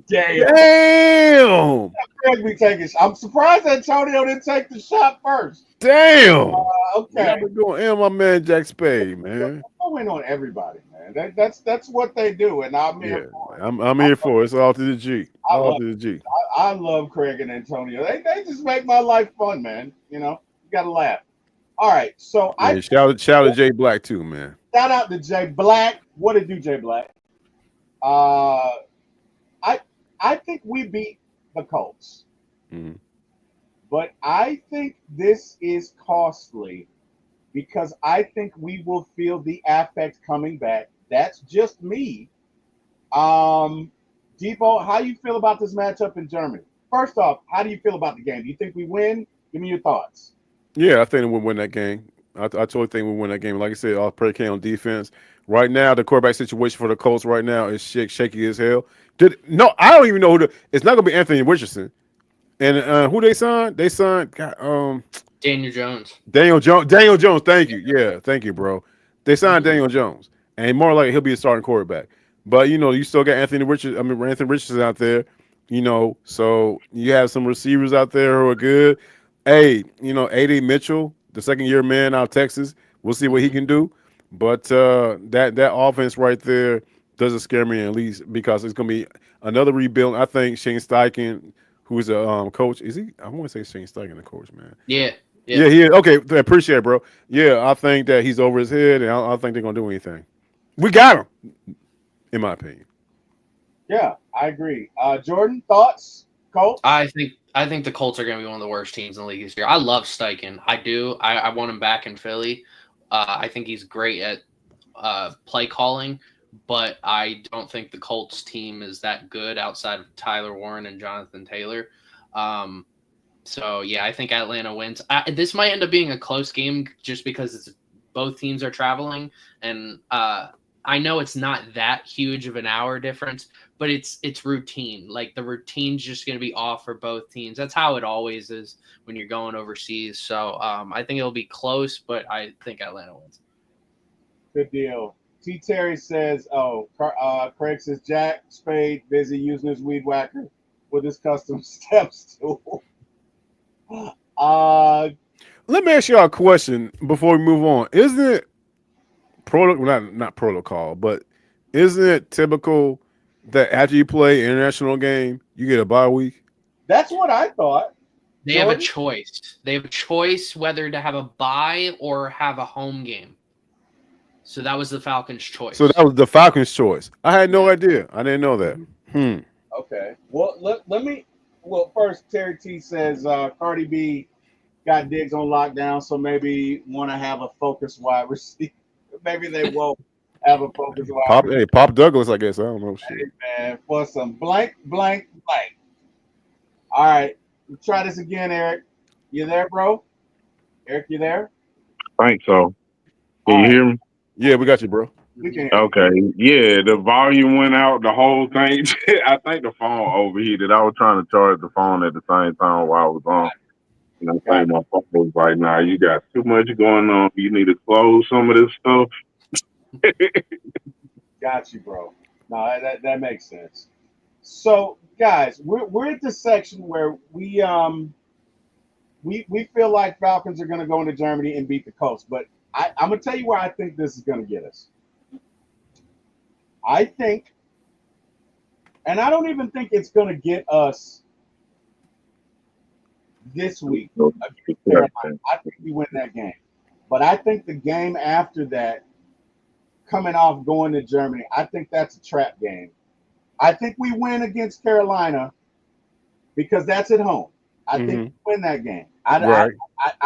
Damn! Craig be taking. I'm surprised Antonio didn't take the shot first. Damn! Okay. I've been going in my man Jack Spade, man. I went on everybody, man. That's what they do, and I'm here for it. I'm here for it. It's all to the G. All to the G. I love Craig and Antonio. They just make my life fun, man. You gotta laugh. All right, so shout out to Jay Black too, man. Shout out to Jay Black. What did do, Jay Black? I think we beat the Colts, but I think this is costly because I think we will feel the affect coming back. That's just me. Deboe, how you feel about this matchup in Germany? First off, how do you feel about the game? Do you think we win? Give me your thoughts. Yeah, I think we'll win that game. I totally think we'll win that game. Like I said, all predicated on defense. Right now, the quarterback situation for the Colts right now is shaky as hell. I don't even know it's not going to be Anthony Richardson. And who they signed? They signed Daniel Jones. Daniel Jones. Thank you. Yeah, thank you, bro. They signed Daniel Jones, and more like he'll be a starting quarterback. But you still got Anthony Richardson out there. So you have some receivers out there who are good. Hey, A.D. Mitchell, the second-year man out of Texas. We'll see what he can do. But that offense right there doesn't scare me, at least because it's going to be another rebuild. I think Shane Steichen, who is a coach, is he? I want to say Shane Steichen, the coach, man. Yeah, he is. Okay, appreciate it, bro. Yeah, I think that he's over his head, and I don't think they're going to do anything. We got him, in my opinion. Yeah, I agree. Jordan, thoughts? Colt? I think the Colts are going to be one of the worst teams in the league this year. I love Steichen. I do. I want him back in Philly. I think he's great at play calling, but I don't think the Colts team is that good outside of Tyler Warren and Jonathan Taylor. So, yeah, I think Atlanta wins. This might end up being a close game just because both teams are traveling, and I know it's not that huge of an hour difference, but it's routine. Like, the routine's just going to be off for both teams. That's how it always is when you're going overseas. So I think it'll be close, but I think Atlanta wins. Good deal. T. Terry says, Craig says, Jack Spade busy using his weed whacker with his custom steps tool. Let me ask y'all a question before we move on. Isn't it not protocol, but isn't it typical that after you play an international game, you get a bye week? That's what I thought. They have a choice. They have a choice whether to have a bye or have a home game. So that was the Falcons' choice. So that was the Falcons' choice. I had no idea. I didn't know that. Okay. Well, let me. Well, first, Terry T says Cardi B got Diggs on lockdown, so maybe want to have a focused wide receiver. Maybe they won't have a focused wide receiver. Pop Douglas, I guess. I don't know. Shit. Hey, man, for some blank. All right. Let's try this again, Eric. You there, bro? Eric, you there? I think so. Can you hear me? Yeah, we got you, bro. We can hear Okay. Yeah, the volume went out, the whole thing. I think the phone overheated. I was trying to charge the phone at the same time while I was on. And I think my phone was like, nah, you got too much going on. You need to close some of this stuff. Got you, bro. No, that makes sense. So, guys, we're at the section where we feel like Falcons are going to go into Germany and beat the Colts, but I'm going to tell you where I think this is going to get us. I think, and I don't even think it's going to get us this week against Carolina. I think we win that game. But I think the game after that, coming off going to Germany, I think that's a trap game. I think we win against Carolina because that's at home. I think we win that game. I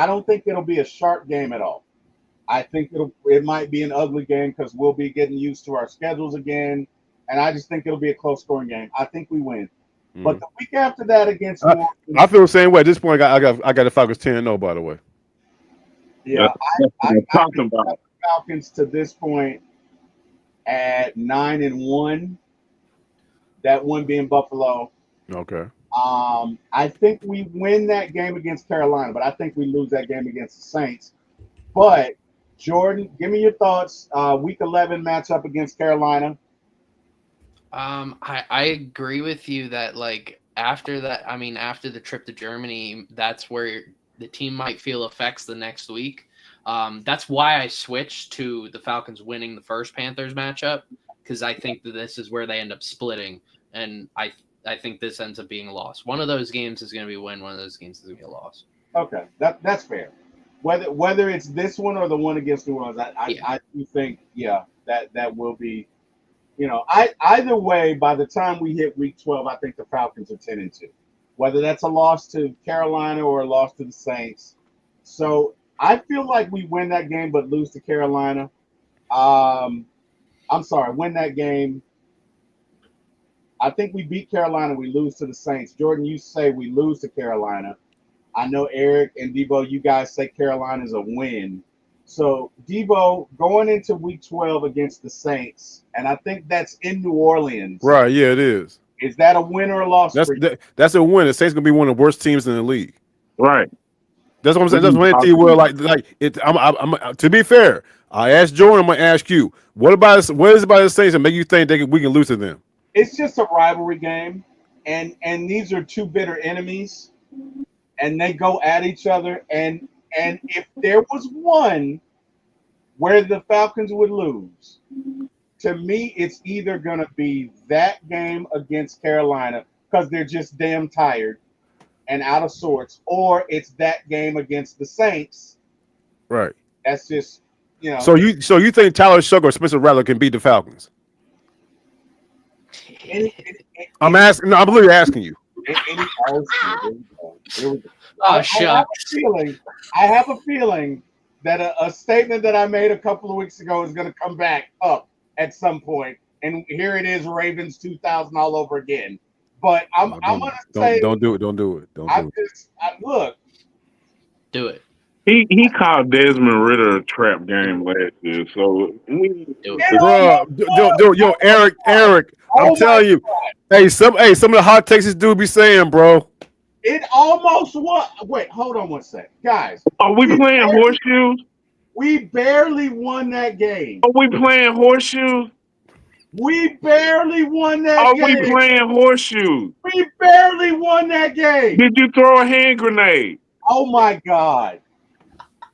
don't think it'll be a sharp game at all. I think it might be an ugly game because we'll be getting used to our schedules again, and I just think it'll be a close scoring game. I think we win. But the week after that against New Orleans, I feel the same way. At this point, I got the Falcons 10-0, by the way. Yeah, I think about Falcons to this point at 9-1. That one being Buffalo. Okay. I think we win that game against Carolina, but I think we lose that game against the Saints. But Jordan, give me your thoughts. Week 11 matchup against Carolina. I agree with you that after the trip to Germany, that's where the team might feel effects the next week. That's why I switched to the Falcons winning the first Panthers matchup, because I think that this is where they end up splitting, and I think this ends up being a loss. One of those games is going to be a win. One of those games is going to be a loss. Okay, that's fair. Whether it's this one or the one against New Orleans, I do think that will be. Either way, by the time we hit week 12, I think the Falcons are 10-2. Whether that's a loss to Carolina or a loss to the Saints. So I feel like we win that game but lose to Carolina. I'm sorry, win that game. I think we beat Carolina, we lose to the Saints. Jordan, you say we lose to Carolina. I know Eric and Deboe, you guys say Carolina's a win. So, Deboe, going into week 12 against the Saints, and I think that's in New Orleans. Right, yeah, it is. Is that a win or a loss for you? That's a win. The Saints going to be one of the worst teams in the league. Right. That's what I'm saying. That's what T-Wil, to be fair, I asked Jordan, I'm going to ask you, what is it about the Saints that make you think we can lose to them? It's just a rivalry game, and these are two bitter enemies, and they go at each other, and if there was one where the Falcons would lose, to me, it's either going to be that game against Carolina because they're just damn tired and out of sorts, or it's that game against the Saints. Right. That's just, So you think Tyler Shough or Spencer Rattler can beat the Falcons? I'm asking. No, I'm literally asking you. Oh, shucks. I have a feeling that a statement that I made a couple of weeks ago is going to come back up at some point, and here it is, Ravens 2000 all over again. But I'm going to say, don't do it. Don't do it. Look, do it. He called Desmond Ritter a trap game last year, so yo, Eric, I'm telling you, some of the hot takes this dude be saying, bro. It almost was. Wait, hold on one sec, guys. Are we playing horseshoes? We barely won that game. Are we playing horseshoes? We barely won that game. Are we playing horseshoes? We barely won that game. Did you throw a hand grenade? Oh my God.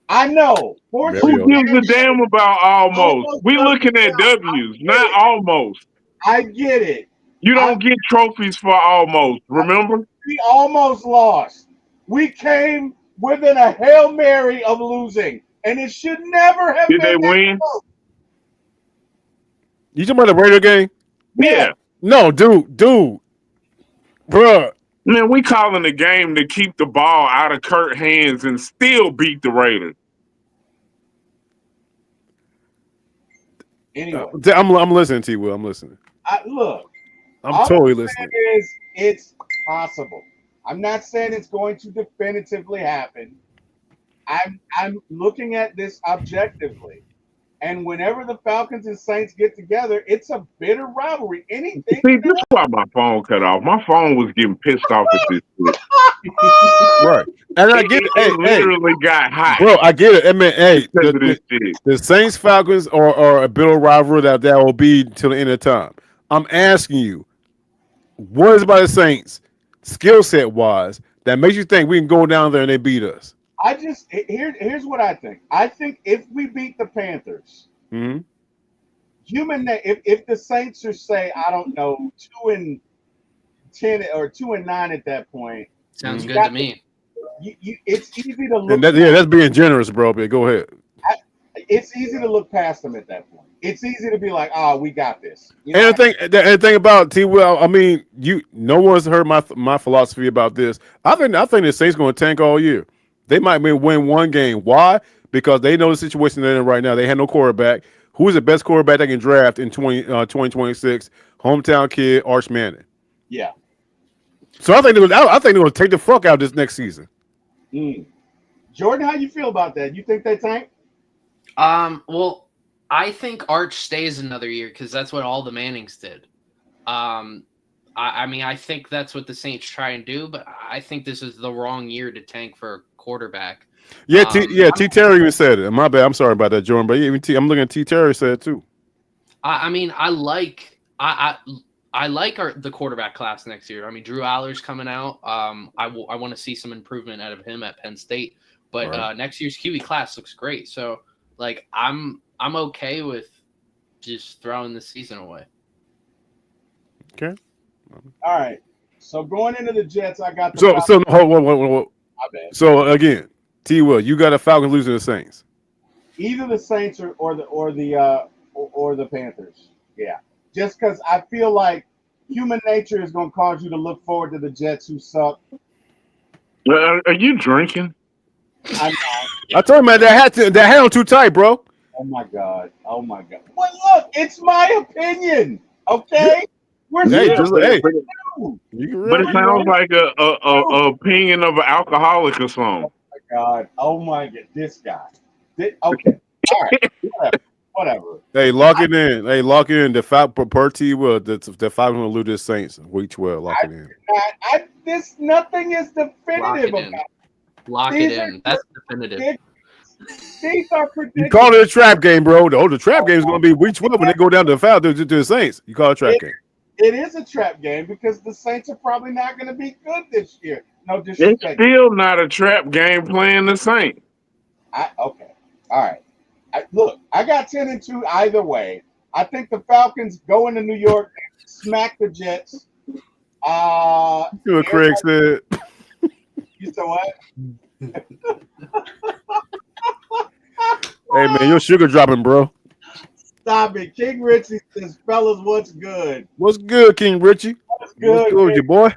I know. Very Who old. gives a damn about almost? Almost We doesn't looking at count. W's, not almost. I get it. You don't get trophies for almost. Remember? We almost lost. We came within a Hail Mary of losing, and it should never have Did been they that win? close. You talking about the Raider game? Yeah. No, dude, bruh. Man, we calling the game to keep the ball out of Kirk hands and still beat the Raiders. Anyway, I'm listening, T-Will. I'm listening. look, I'm all totally I'm listening. saying is it's possible. I'm not saying it's going to definitively happen. I'm looking at this objectively. And whenever the Falcons and Saints get together, it's a bitter rivalry. Anything. See, this is why my phone cut off. My phone was getting pissed off at this shit. Right. And I get it. Hey, literally got hot. Bro, I get it. I mean, hey, because of this shit. the Saints Falcons are a bitter rivalry that will be till the end of time. I'm asking you, what is about the Saints, skill set wise, that makes you think we can go down there and they beat us? Here's what I think. I think if we beat the Panthers, Mm-hmm. if the Saints are, say, I don't know, 2-10 or 2-9 at that point, sounds good to me. It's easy to look. And that's being generous, bro. But go ahead. It's easy to look past them at that point. It's easy to be like, "Oh, we got this." And the thing about T-Will, I mean, no one's heard my philosophy about this. I think the Saints going to tank all year. They might win one game. Why? Because they know the situation they're in right now. They had no quarterback. Who is the best quarterback they can draft in 2026? Hometown kid, Arch Manning. Yeah. So I think they're going to take the fuck out this next season. Jordan, how you feel about that? You think they tank? Well, I think Arch stays another year because that's what all the Mannings did. I mean, I think that's what the Saints try and do, but I think this is the wrong year to tank for a quarterback. Yeah, T. Terry even said it. My bad. I'm sorry about that, Jordan. But even I'm looking at T. Terry said it too. I mean, I like the quarterback class next year. I mean, Drew Aller's coming out. I want to see some improvement out of him at Penn State. But Right. Next year's QB class looks great. So, like, I'm okay with just throwing the season away. Okay. All right. So going into the Jets, I got the So hold on. My bad. So again, T-Will, you got a Falcons losing to the Saints. Either the Saints or the Panthers. Yeah. Just because I feel like human nature is going to cause you to look forward to the Jets, who suck. Are you drinking? I'm not. I told you, man, that hat on too tight, bro. Oh my god. Well, look, it's my opinion. Okay. We're Hey, still just but, hey, but, you can but it really- sounds like a opinion of an alcoholic or something. God. Oh my god. This guy. Okay. All right. Whatever. Hey, lock it in. Hey, lock it in. The per T-Will, the Falcons will lose the Saints week 12. Lock it in. Nothing is Lock definitive it in. about it. Lock These it in. That's definitive. These are You predictions. call it a trap game, bro. The trap game is going to be week 12 when they go down to the Falcons to the Saints. You call it a trap game. It is a trap game because the Saints are probably not going to be good this year. No It's disrespect. still not a trap game playing the Saints. Okay. All right. Look, I got 10-2 either way. I think the Falcons go into New York and smack the Jets. You know what Craig said? You said what? Hey, man, your sugar dropping, bro. Stop it. King Richie says, fellas, what's good? What's good, King Richie? What's good? What's good with you, boy?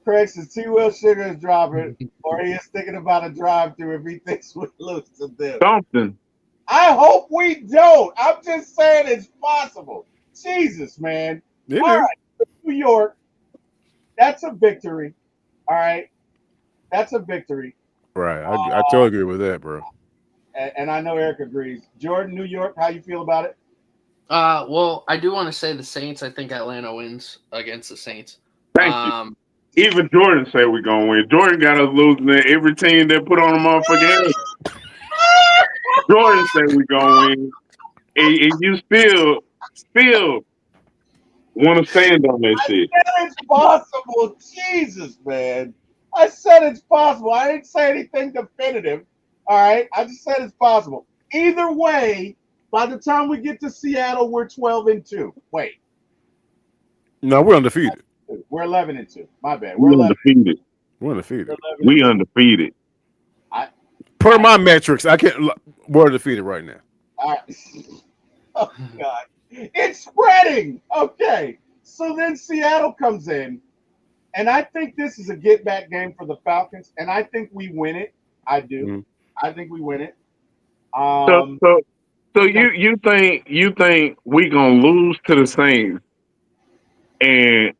Craig says T-Will sugar is dropping, or he is thinking about a drive-through if he thinks we lose to them. Something. I hope we don't. I'm just saying it's possible. Jesus, man. Yeah. All right. New York, that's a victory. All right. That's a victory. Right. I totally agree with that, bro. And I know Eric agrees. Jordan, New York, how you feel about it? Well, I do want to say the Saints. I think Atlanta wins against the Saints. Thank you. Even Jordan say we're going to win. Jordan got us losing to every team that put on a motherfucking head. Jordan say we're going to win. And you still want to stand on that shit. I said it's possible. Jesus, man. I said it's possible. I didn't say anything definitive. All right, I just said it's possible. Either way, by the time we get to Seattle, we're 12-2. Wait, No, we're undefeated. we're 11-2. My bad. We're We 11. undefeated. We're We're undefeated. 11 We and 2. undefeated. I, Per I, my metrics, I can't. We're undefeated right now. I, oh God, it's spreading. Okay, so then Seattle comes in, and I think this is a get back game for the Falcons, and I think we win it. I do. Mhm. I think we win it. So Um, so so you think we gonna lose to the Saints, and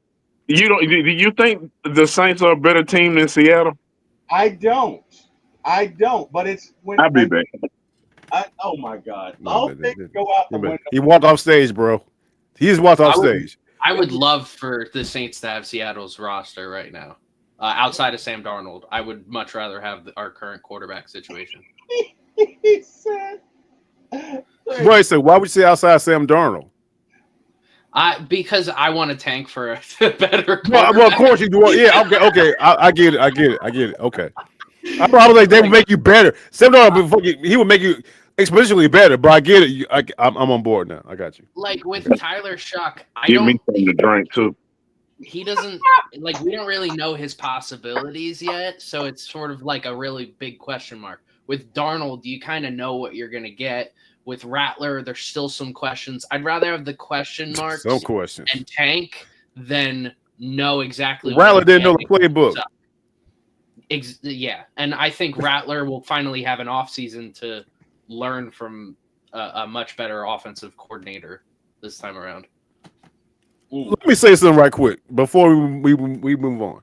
you don't? Do you think the Saints are a better team than Seattle? I don't. I don't. But it's when I'll be back. oh my God, No, all things go out the window. he walked off stage, bro. He just walked off stage. I would love for the Saints to have Seattle's roster right now. Outside of Sam Darnold, I would much rather have our current quarterback situation. He said. Boy, so why would you say outside Sam Darnold? Because I want to tank for a better quarterback. Well, of course you do. Yeah, okay. I get it. Okay. I probably like they would make you better. Sam Darnold, he would make you exponentially better. But I get it. I'm on board now. I got you. Like with Tyler Shuck, Give me something to drink too. He doesn't we don't really know his possibilities yet, so it's sort of like a really big question mark. With Darnold, you kind of know what you're going to get. With Rattler, there's still some questions. I'd rather have the question marks and tank than know exactly. Rattler didn't know the playbook. So, yeah, and I think Rattler will finally have an offseason to learn from a much better offensive coordinator this time around. Let me say something right quick before we move on.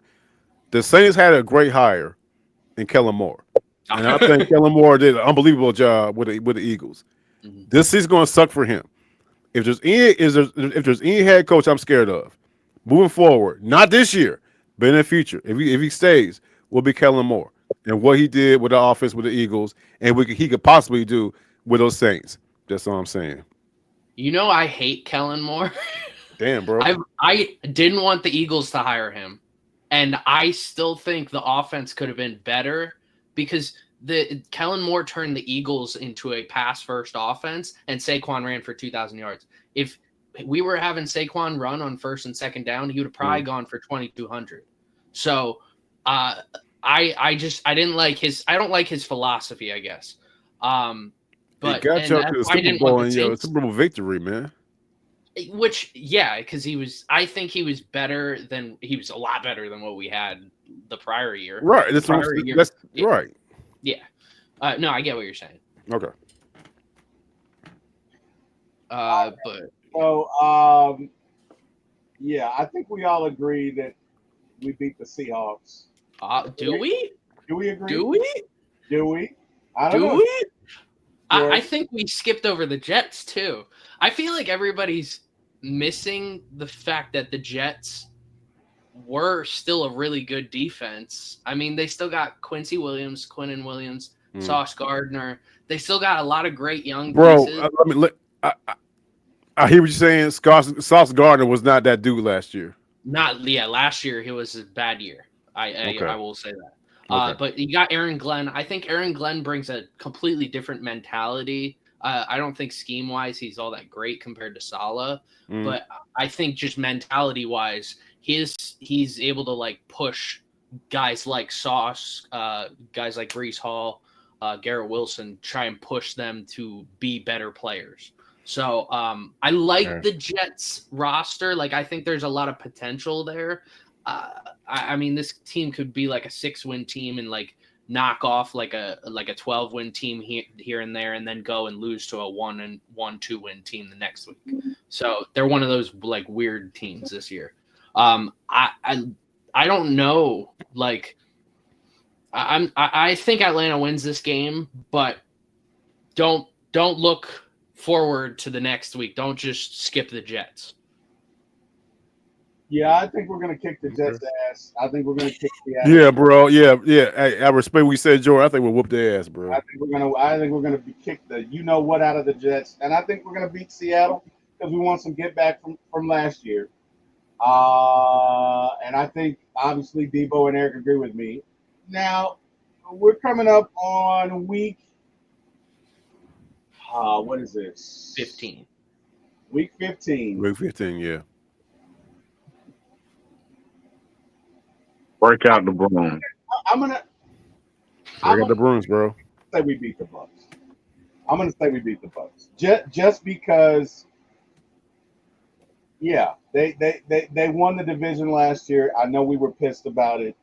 The Saints had a great hire in Kellen Moore, and I think Kellen Moore did an unbelievable job with the Eagles. Mm-hmm. This is going to suck for him. If there's any head coach I'm scared of moving forward, not this year, but in the future, if he stays, will be Kellen Moore and what he did with the offense with the Eagles and he could possibly do with those Saints. That's all I'm saying. You know, I hate Kellen Moore. Damn, bro. I didn't want the Eagles to hire him, and I still think the offense could have been better because Kellen Moore turned the Eagles into a pass-first offense, and Saquon ran for 2,000 yards. If we were having Saquon run on first and second down, he would have probably gone for 2,200. So I didn't like his. I don't like his philosophy, I guess. But he got you up to the Super Bowl and Super Bowl victory, man. Which, yeah, because I think he was a lot better than what we had the prior year. Right. That's right. Yeah. No, I get what you're saying. Okay. But so, yeah, I think we all agree that we beat the Seahawks. Do we? Do we agree? Do we? I don't know. We? I think we skipped over the Jets too. I feel like everybody's missing the fact that the Jets were still a really good defense. I mean, they still got Quinnen Williams, Sauce Gardner. They still got a lot of great young pieces. I hear what you're saying. Sauce Gardner was not that dude last year. Last year he was a bad year. I will say that. But you got Aaron Glenn. I think Aaron Glenn brings a completely different mentality. I don't think scheme-wise he's all that great compared to Saleh, but I think just mentality-wise, he's able to push guys like Sauce, guys like Breece Hall, Garrett Wilson, try and push them to be better players. So I like the Jets roster. I think there's a lot of potential there. I mean, this team could be like a 6-win team and knock off a 12-win team here and there, and then go and lose to a 1-2-win team the next week. So they're one of those weird teams this year. I don't know. I think Atlanta wins this game, but don't look forward to the next week. Don't just skip the Jets. Yeah, I think we're gonna kick the Jets' ass. I think we're gonna kick the ass. Yeah, bro. Yeah. Hey, I respect what you said, Jordan. I think we'll whoop their ass, bro. I think we're gonna be kicked the what out of the Jets, and I think we're gonna beat Seattle because we want some get back from last year. And I think obviously Deboe and Eric agree with me. Now, we're coming up on week. What is this? 15. Week 15. Week 15, yeah. Break out the broom. I'm gonna I got the Bruins, bro. say we beat the Bucks. I'm gonna say we beat the Bucks. Just because, yeah, they won the division last year. I know we were pissed about it.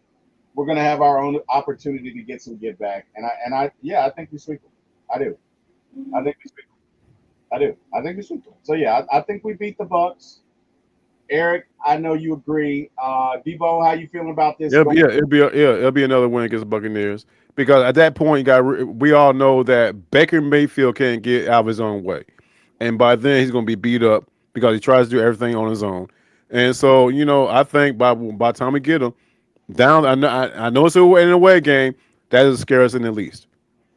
We're gonna have our own opportunity to get some get back, and I think we sweep them. I do. I think we sweep them. I think we sweep them. So yeah, I think we beat the Bucks. Eric, I know you agree. Deboe, how you feeling about this? It'll be another win against the Buccaneers because at that point, we all know that Baker Mayfield can't get out of his own way, and by then he's going to be beat up because he tries to do everything on his own. And so, I think by the time we get him down, I know it's an away game. That doesn't scare us in the least.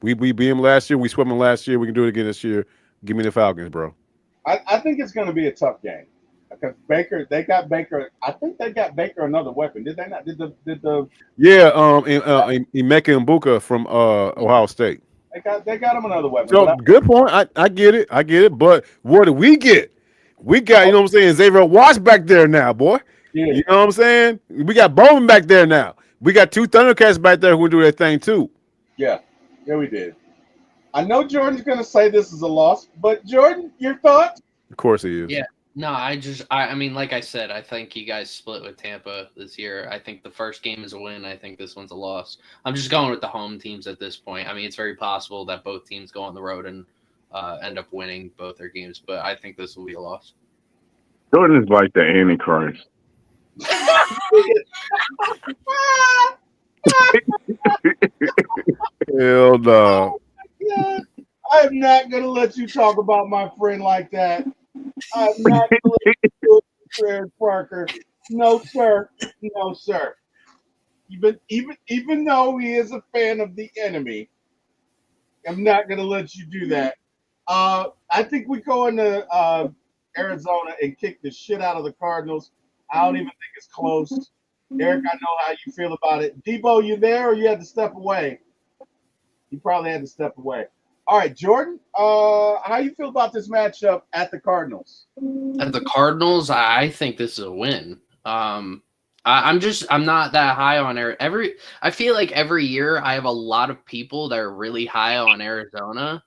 We beat him last year. We swept him last year. We can do it again this year. Give me the Falcons, bro. I think it's going to be a tough game. Because they got Baker. I think they got Baker another weapon. Did they not? Did the Yeah, Emeka Mbuka from Ohio State. they got him another weapon. So good point. I get it. But what do we get? We got, you know what I'm saying, Xavier Watts back there now, boy. Yeah. You know what I'm saying? We got Bowman back there now. We got two Thundercats back there who do their thing too. Yeah, we did. I know Jordan's gonna say this is a loss, but Jordan, your thoughts? Of course he is. Yeah. No, I mean, like I said, I think you guys split with Tampa this year. I think the first game is a win. I think this one's a loss. I'm just going with the home teams at this point. I mean, it's very possible that both teams go on the road and end up winning both their games, but I think this will be a loss. Jordan is like the Antichrist. Hell no. Yeah, I am not gonna let you talk about my friend like that. I'm not going to let you do it, Eric Parker. No, sir. No, sir. Even though he is a fan of the enemy, I'm not going to let you do that. I think we go into Arizona and kick the shit out of the Cardinals. I don't even think it's close. Eric, I know how you feel about it. Deboe, you there or you had to step away? You probably had to step away. All right, Jordan, how you feel about this matchup at the Cardinals? At the Cardinals, I think this is a win. I'm not that high on I feel like every year I have a lot of people that are really high on Arizona,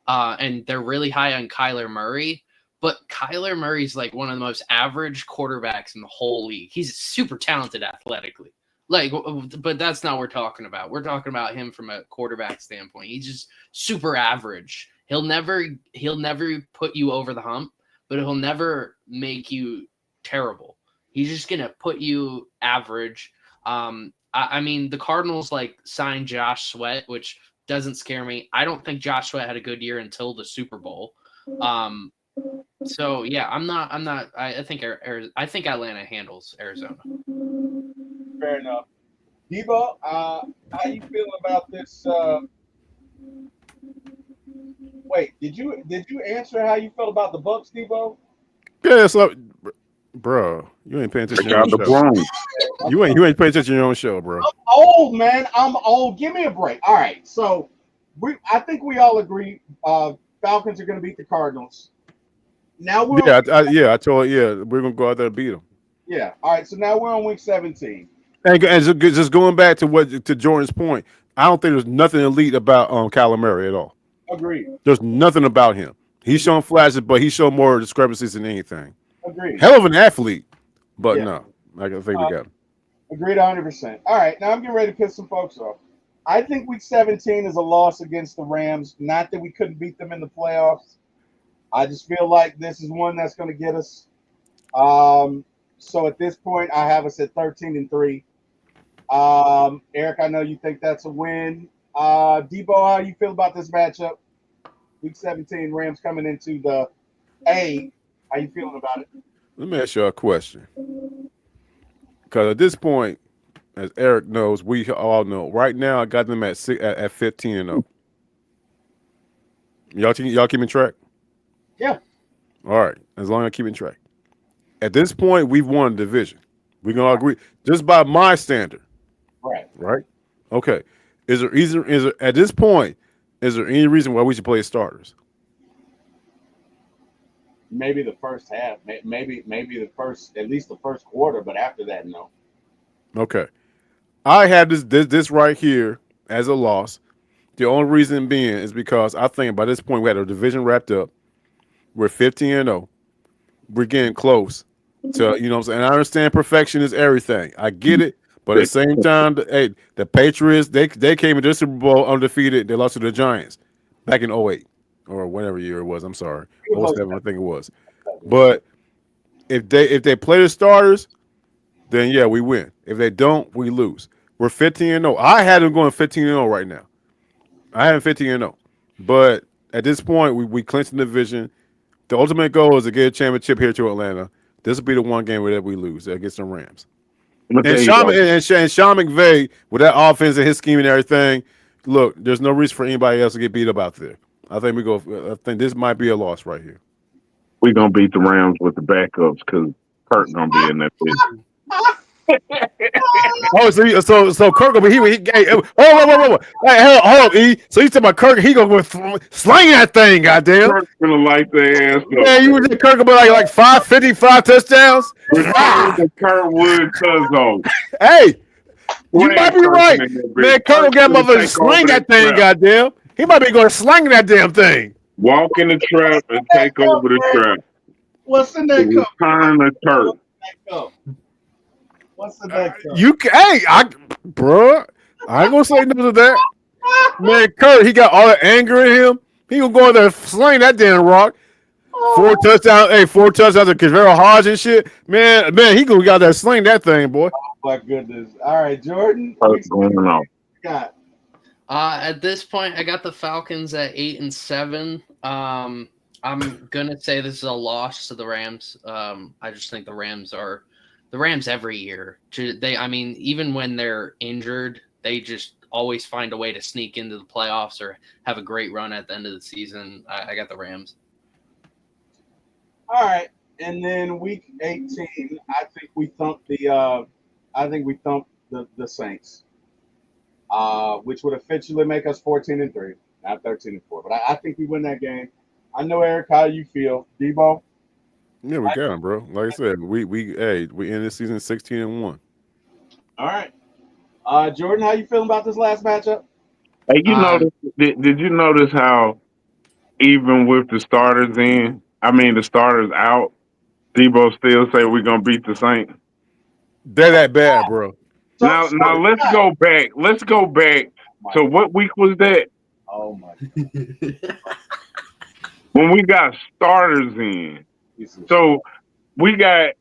and they're really high on Kyler Murray. But Kyler Murray's like one of the most average quarterbacks in the whole league. He's super talented athletically. But that's not what we're talking about. We're talking about him from a quarterback standpoint. He's just super average. He'll never put you over the hump, but he'll never make you terrible. He's just gonna put you average. I mean, the Cardinals signed Josh Sweat, which doesn't scare me. I don't think Josh Sweat had a good year until the Super Bowl. So yeah, I think Atlanta handles Arizona. Fair enough. Deboe, how you feel about this? Wait, did you answer how you felt about the Bucks, Deboe? Yeah, so, bro, you ain't paying attention to your own show. You ain't paying attention to your own show, bro. I'm old, man. I'm old. Give me a break. All right, so I think we all agree Falcons are going to beat the Cardinals. Now we're I told we're gonna go out there and beat them. Yeah. All right. So now we're on week 17. And just going back to Jordan's point, I don't think there's nothing elite about Kyler Murray at all. Agreed. There's nothing about him. He's shown flashes, but he's shown more discrepancies than anything. Agreed. Hell of an athlete, but no, I think we got him. Agreed 100%. All right. Now I'm getting ready to piss some folks off. I think week 17 is a loss against the Rams. Not that we couldn't beat them in the playoffs. I just feel like this is one that's going to get us. So at this point, I have us at 13-3. Eric, I know you think that's a win. Deboe, how you feel about this matchup? Week 17, Rams coming into the A. How you feeling about it? Let me ask you a question. Because at this point, as Eric knows, we all know, right now I got them at 15-0. Y'all keeping track? Yeah. All right. As long as I'm keeping track. At this point, we've won the division. We're going to agree. Just by my standard. Right. Right? Okay. is there at this point? Is there any reason why we should play starters? Maybe the first half, maybe the first, at least the first quarter, but after that, no. Okay, I have this right here as a loss. The only reason being is because I think by this point we had a division wrapped up. We're 15-0. We're getting close to, you know what I'm saying? And I understand perfection is everything. I get it. But at the same time, the Patriots, they came into the Super Bowl undefeated. They lost to the Giants back in '08 or whatever year it was. I'm sorry. '07, I think it was. But if they play the starters, then yeah, we win. If they don't, we lose. We're 15-0. I had them going 15-0 right now. I have 15-0. But at this point, we clinched the division. The ultimate goal is to get a championship here to Atlanta. This will be the one game that we lose against the Rams. And Sean McVay, with that offense and his scheme and everything, look, there's no reason for anybody else to get beat up out there. I think this might be a loss right here. We're going to beat the Rams with the backups because Kirk going to be in that bitch. So Kirk gonna be hey, whoa. Hey, hold up, E. So you talking about Kirk? He gonna sling that thing, goddamn. Kirk's gonna light their ass up. Yeah, you were Kirk gonna be like 555 touchdowns. The Kirkwood Cuzzo. Hey, you might be right, man. Kirk will get motherfucker sling that thing, goddamn. He might be going to sling that damn thing. Walk in the trap and take over the trap. What's in that cup? Return the Kirk. What's the next one? Bro, I ain't gonna say no to that. Man, Kurt, he got all that anger in him. He gonna go in there and sling that damn rock. 4 touchdowns, 4 touchdowns to Kavero Hodge and shit. Man, he gonna got that sling that thing, boy. Oh my goodness. All right, Jordan. What's going on? Got? At this point, I got the Falcons at 8-7. I'm gonna say this is a loss to the Rams. I just think the Rams every year. Even when they're injured, they just always find a way to sneak into the playoffs or have a great run at the end of the season. I got the Rams. All right, and then week 18, I think we thumped the Saints, which would officially make us 14-3, not 13-4. But I think we win that game. I know, Eric, how you feel, Deboe. Yeah, we got him, bro. Like I said, we end this season 16-1. All right, Jordan, how you feeling about this last matchup? Hey, did you notice how even with the starters the starters out, Deboe still say we're gonna beat the Saints? They're that bad, bro. Now let's go back. Let's go back. So what week was that? Oh my God. When we got starters in. So we got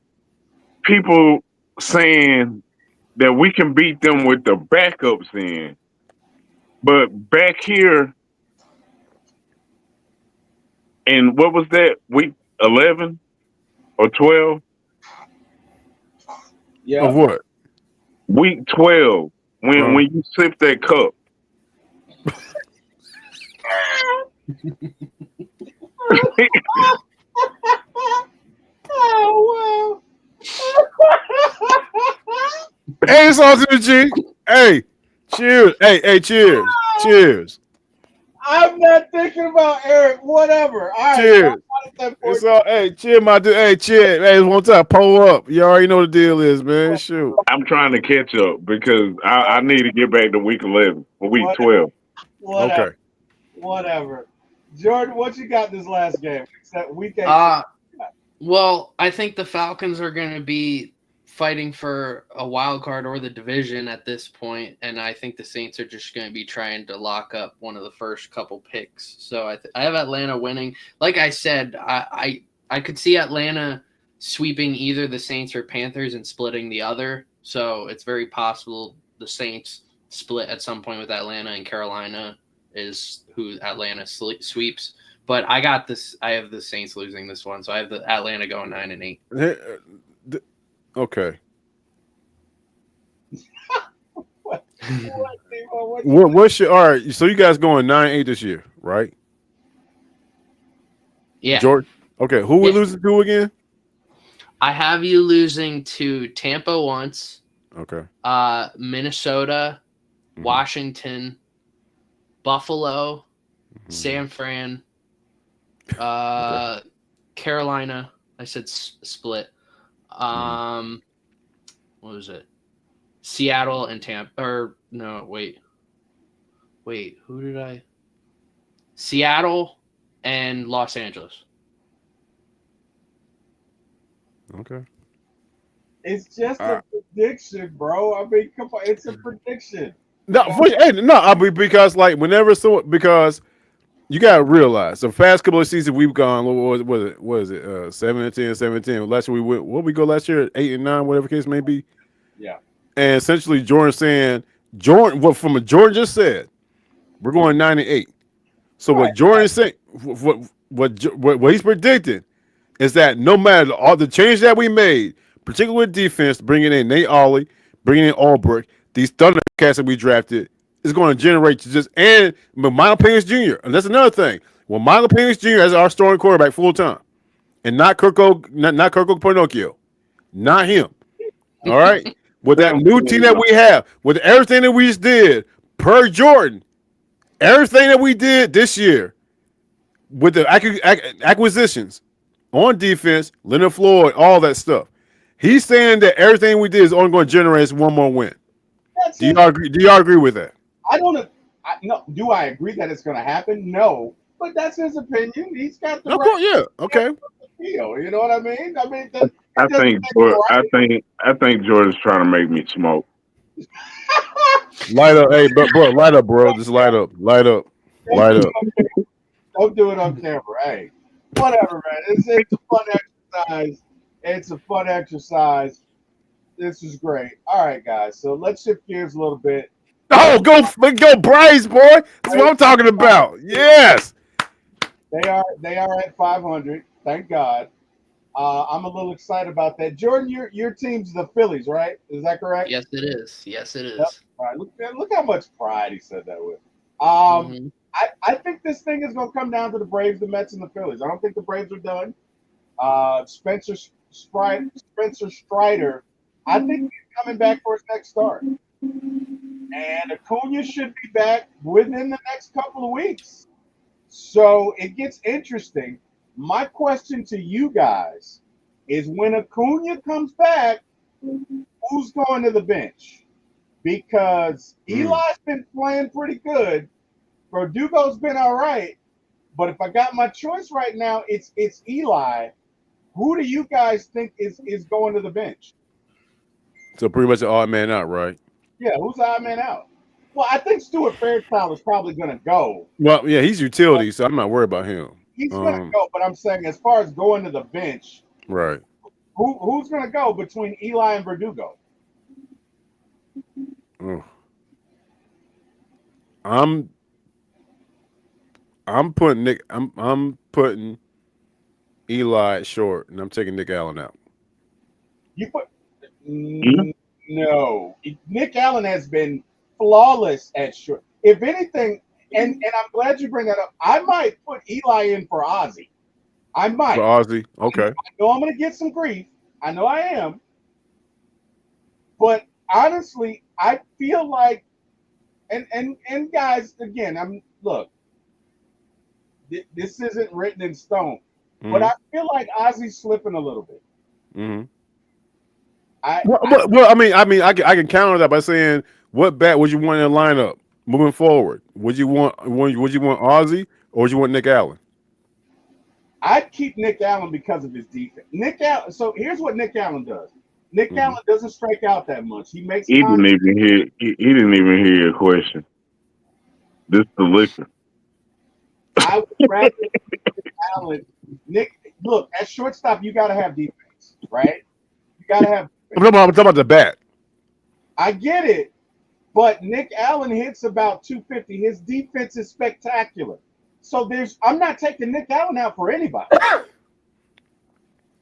people saying that we can beat them with the backups in. But back here, and what was that, week 11 or 12? Yeah. Of what? Week 12, when you sip that cup. Oh, wow. Hey, it's all to the G. Hey, cheers. Hey, cheers. Cheers. I'm not thinking about Eric. Whatever. All right. Cheers. It's all, cheers, my dude. Hey, cheers. Hey, one time, pull up. You already know the deal is, man. Shoot. I'm trying to catch up because I need to get back to week 11 or week 12. Whatever. Okay. Whatever. Jordan, what you got this last game? Except week 18. Well, I think the Falcons are going to be fighting for a wild card or the division at this point, and I think the Saints are just going to be trying to lock up one of the first couple picks. So I have Atlanta winning. Like I said, I could see Atlanta sweeping either the Saints or Panthers and splitting the other. So it's very possible the Saints split at some point with Atlanta, and Carolina is who Atlanta sweeps. But I got this. I have the Saints losing this one, so I have the Atlanta going 9-8. Okay. What's your all right? So you guys going 9-8 this year, right? Yeah. Jordan. Okay. Who we losing to again? I have you losing to Tampa once. Okay. Minnesota, Washington, Buffalo, Mhm. San Fran, Okay. Carolina. I said split. Mhm. What was it? Seattle and Tampa. Or no, wait. Who did I? Seattle and Los Angeles. Okay. It's just Uh, a prediction, bro. I mean, come on, it's a prediction. You no, know, hey, no, I mean because like whenever so because you gotta realize the past couple of seasons we've gone. What is it? 7-10, 7-10. Last year we went. What we go last year? 8-9, whatever the case may be. yeah. And essentially Jordan saying Jordan. What from what Jordan just said, we're going 9-8. So Right. what Jordan is saying, what he's predicting is that no matter all the change that we made, particularly with defense, bringing in Nate Ollie, bringing in Albrecht, these Thundercats that we drafted, is going to generate just and Michael Penix Jr. And that's another thing. Well, Michael Penix Jr. as our starting quarterback full time, and not Kirko Pinocchio, not him. All right, with that Sam new team that Darnold. we have, with everything that we just did per Jordan, everything that we did this year with the acquisitions on defense, Leonard Floyd, all that stuff. He's saying that everything we did is only going to generate us one more win. That's Do his. y'all agree? Do y'all agree with that? I don't. No. Do I agree that it's going to happen? No. But that's his opinion. He's got the Of right course, yeah. to Okay. feel. You know what I mean? I mean, that, I it doesn't think make it right. I think Jordan's trying to make me smoke. Light up, hey, bro, light up, bro. Just light up, light up, Don't light do up. it. Don't do it on camera. Hey, whatever, man. It's a fun exercise. It's a fun exercise. This is great. All right, guys. So let's shift gears a little bit. Oh, go, Bryce, boy. That's what I'm talking about. Yes. They are at 500. Thank God. I'm a little excited about that. Jordan, your team's the Phillies, right? Is that correct? Yes, it is. Yes, it Yep. is. All right. Look how much pride he said that with. Um, Mm-hmm. I think this thing is going to come down to the Braves, the Mets, and the Phillies. I don't think the Braves are done. Spencer Strider, I think he's coming back for his next start. And Acuna should be back within the next couple of weeks. So it gets interesting. My question to you guys is when Acuna comes back, who's going to the bench? Because Eli's been playing pretty good. Verdugo's been all right. But if I got my choice right now, it's Eli. Who do you guys think is going to the bench? So pretty much an odd man out, right? Yeah, who's the odd man out? Well, I think Stuart Fairchild is probably going to go. Well, yeah, he's But utility, so I'm not worried about him. he's going to go. But I'm saying, as far as going to the bench, Right. who's going to go between Eli and Verdugo? Oh. I'm I'm putting I'm putting Eli at short, and I'm taking Nick Allen out. You put Hmm? no. Nick Allen has been flawless at short. If anything, and I'm glad you bring that up. I might put Eli in for Ozzy. I For might. Ozzy, I okay. know I'm going to get some grief. I know I am. But honestly, I feel like, and guys, again, look, this isn't written in stone, but Mm-hmm. I feel like Ozzy's slipping a little bit. Mm-hmm. I, Well, I can counter that by saying, what bat would you want in the lineup moving forward? Would you want Ozzy or would you want Nick Allen? I'd keep Nick Allen because of his defense. Nick Allen. So here's what Nick Allen does. Nick Mm-hmm. Allen doesn't strike out that much. He makes He didn't contact. even hear. He didn't even hear your question. This the liquor. I would rather Nick Allen. Nick, look at shortstop. You got to have defense, right? You got to have. I'm talking about the bat. I get it, but Nick Allen hits about 250. His defense is spectacular. So I'm not taking Nick Allen out for anybody.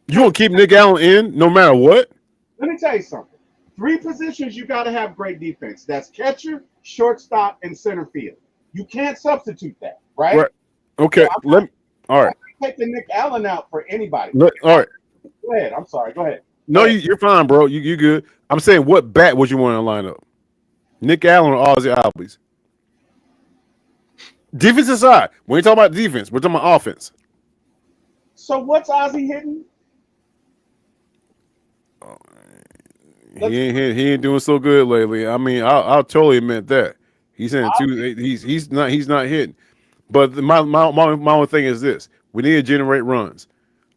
You won't keep Nick Allen in no matter what. Let me tell you something. 3 positions you got to have great defense. That's catcher, shortstop, and center field. You can't substitute that, right? Right. Okay. So All right. I'm taking Nick Allen out for anybody. All right. Go ahead. I'm sorry. Go ahead. No, you're fine, bro. You good. I'm saying, what bat would you want in the lineup? Nick Allen or Ozzy Albies? Defense aside, we ain't talking about defense. We're talking about offense. So what's Ozzy hitting? He ain't doing so good lately. I mean, I'll totally admit that. He's in two. Ozzy, He's not hitting. But my only thing is this: we need to generate runs.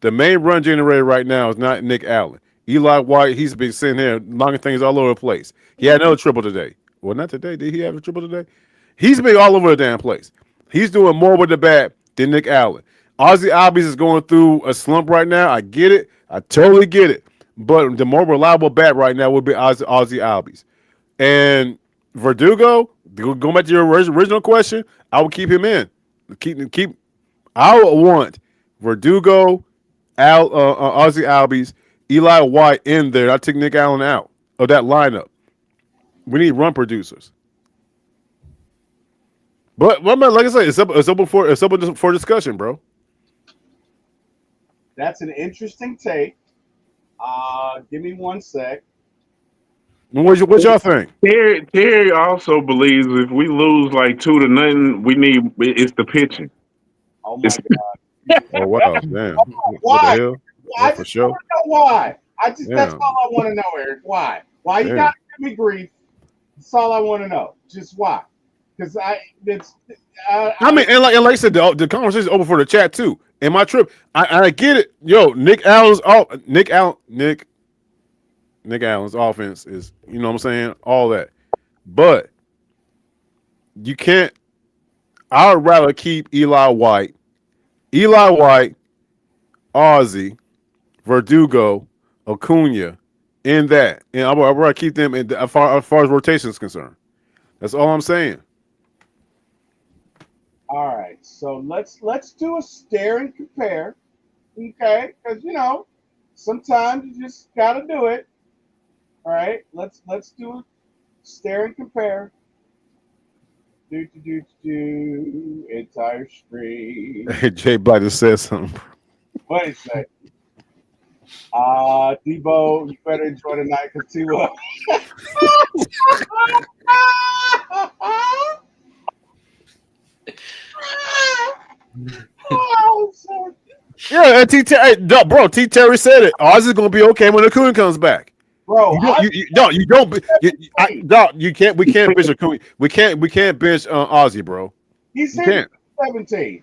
The main run generator right now is not Nick Allen. Eli White, he's been sitting here knocking things all over the place. He had another triple today. Well, not today. Did he have a triple today? He's been all over the damn place. He's doing more with the bat than Nick Allen. Ozzy Albies is going through a slump right now. I get it. I totally get it. But the more reliable bat right now would be Ozzy Albies. And Verdugo, going back to your original question, I would keep him in. Keep. I would want Verdugo, Ozzy Albies, Eli White in there. I take Nick Allen out of that lineup. We need run producers. But like I said, it's open for discussion, bro. that's an interesting take. Give me 1 sec. What y'all think? Terry also believes if we lose like 2-0, we need it's the pitching. Oh my It's God. Oh wow, damn! What the Why? hell? I For just sure. want to know why. That's Yeah. all I want to know, Eric. Why? Why you Yeah. gotta give me grief? That's all I want to know. Just why? Because I mean, and like I said, the conversation is open for the chat too. And my trip, I get it. Yo, Nick Allen's offense is, you know what I'm saying, all that. But you can't. I would rather keep Eli White, Ozzy, Verdugo, Acuna in that, and I would rather keep them as far as rotation is concerned. That's all I'm saying. all right. So let's do a stare and compare. Okay, because sometimes you just gotta do it. All right. Let's do a stare and compare. Do entire screen. Jay Black just said something. What did he say? Deboe, you better enjoy the night because T-Wil. Oh, sorry. Yeah, bro, T. Terry said it. Oz is gonna be okay when Acuna comes back. Bro, You don't. You can't. We can't bench Acuna. We can't bench Ozzy, bro. he's You hitting can't. 17.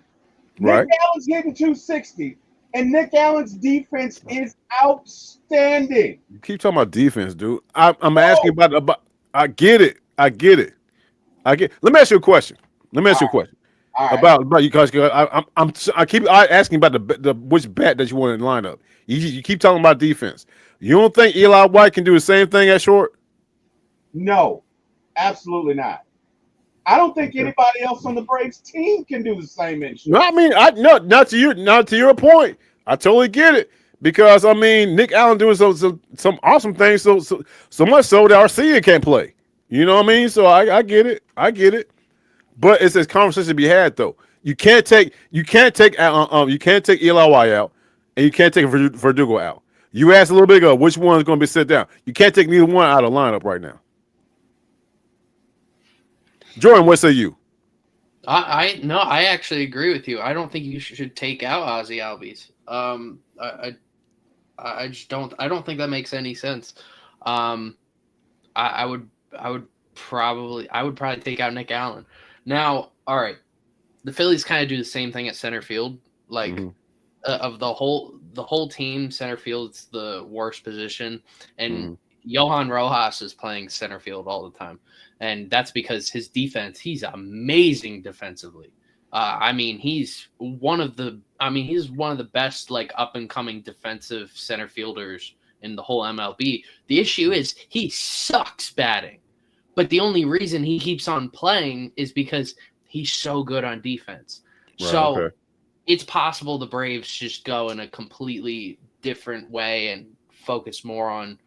Right. Nick Allen's hitting 260, and Nick Allen's defense is outstanding. You keep talking about defense, dude. I'm asking about. I get it. I get it. Let me ask you a question. All right. About you guys. I keep asking about the which bat that you want in the lineup. You keep talking about defense. You don't think Eli White can do the same thing at short? No, absolutely not. I don't think anybody else on the Braves team can do the same in short. No, I mean, not to your point. I totally get it because I mean, Nick Allen doing some awesome things, so much so that our senior can't play. You know what I mean? So I get it. But it's this conversation to be had though. You can't take Eli White out, and you can't take Verdugo out. You asked a little bit ago which one's going to be sit down. You can't take neither one out of lineup right now. Jordan, what say you? I actually agree with you. I don't think you should take out Ozzy Albies. I just don't. I don't think that makes any sense. I would probably take out Nick Allen. Now, all right, the Phillies kind of do the same thing at center field. Like of the whole team, center field's the worst position, and Johan Rojas is playing center field all the time, and that's because his defense. He's amazing defensively. I mean, he's one of the best like up and coming defensive center fielders in the whole MLB. The issue is he sucks batting. But the only reason he keeps on playing is because he's so good on defense. Right, It's possible the Braves just go in a completely different way and focus more on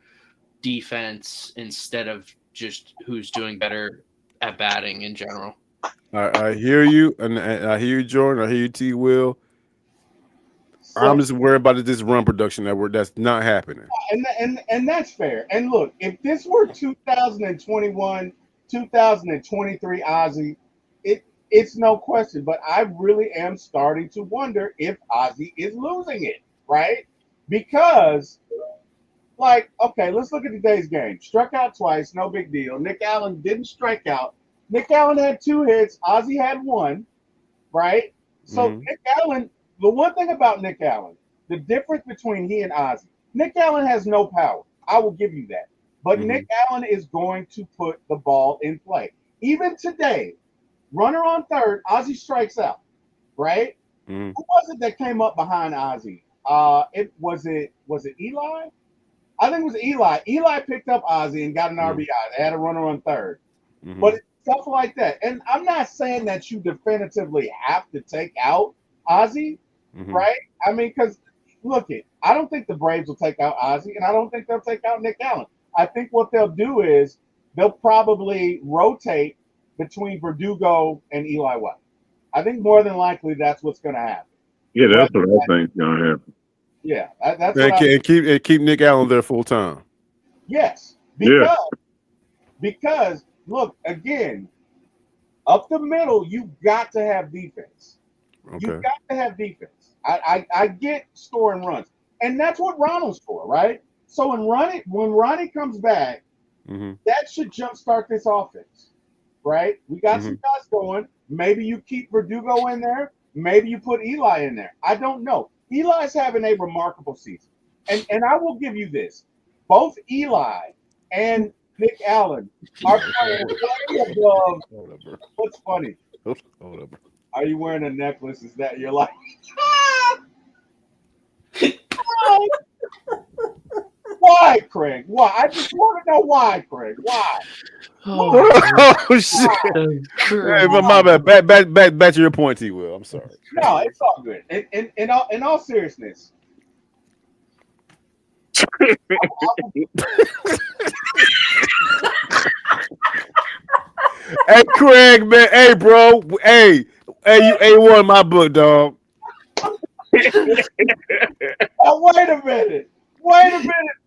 defense instead of just who's doing better at batting in general. I hear you, and I hear you, Jordan. I hear you, T-Will. So, I'm just worried about this run production that's not happening. And that's fair. And look, if this were 2021, 2023 Ozzy, it It's no question, but I really am starting to wonder if Ozzy is losing it, right? Because, like, okay, let's look at today's game. Struck out twice, no big deal. Nick Allen didn't strike out. Nick Allen had 2 hits. Ozzy had 1, right? So Nick Allen, the one thing about Nick Allen, the difference between he and Ozzy, Nick Allen has no power. I will give you that. But Nick Allen is going to put the ball in play. Even today, runner on third, Ozzy strikes out, right? Who was it that came up behind Ozzy? Was it Eli? I think it was Eli. Eli picked up Ozzy and got an RBI. They had a runner on third. But it's stuff like that. And I'm not saying that you definitively have to take out Ozzy, right? I mean, because look I don't think the Braves will take out Ozzy, and I don't think they'll take out Nick Allen. I think what they'll do is they'll probably rotate between Verdugo and Eli White. I think more than likely that's what's going to happen. Yeah, that's what I think is going to happen. Yeah, that's and what keep Nick Allen there full time. Yes, because look, again, up the middle, you got to have defense. Okay. You got to have defense. I get scoring runs, and that's what Ronald's for, right? So when Ronnie comes back, that should jumpstart this offense, right? We got some guys going. Maybe you keep Verdugo in there. Maybe you put Eli in there. I don't know. Eli's having a remarkable season, and I will give you this: both Eli and Nick Allen are playing way above. What's funny? Are you wearing a necklace? Is that your life? Why, Craig? Why? I just want to know why, Craig. Why? Oh shit! Hey, but my bad. Back to your point, T-Will. I'm sorry. No, it's all good. In all seriousness. Hey, Craig, man. Hey, bro. Hey, you A1 in my book, dog. Oh, wait a minute,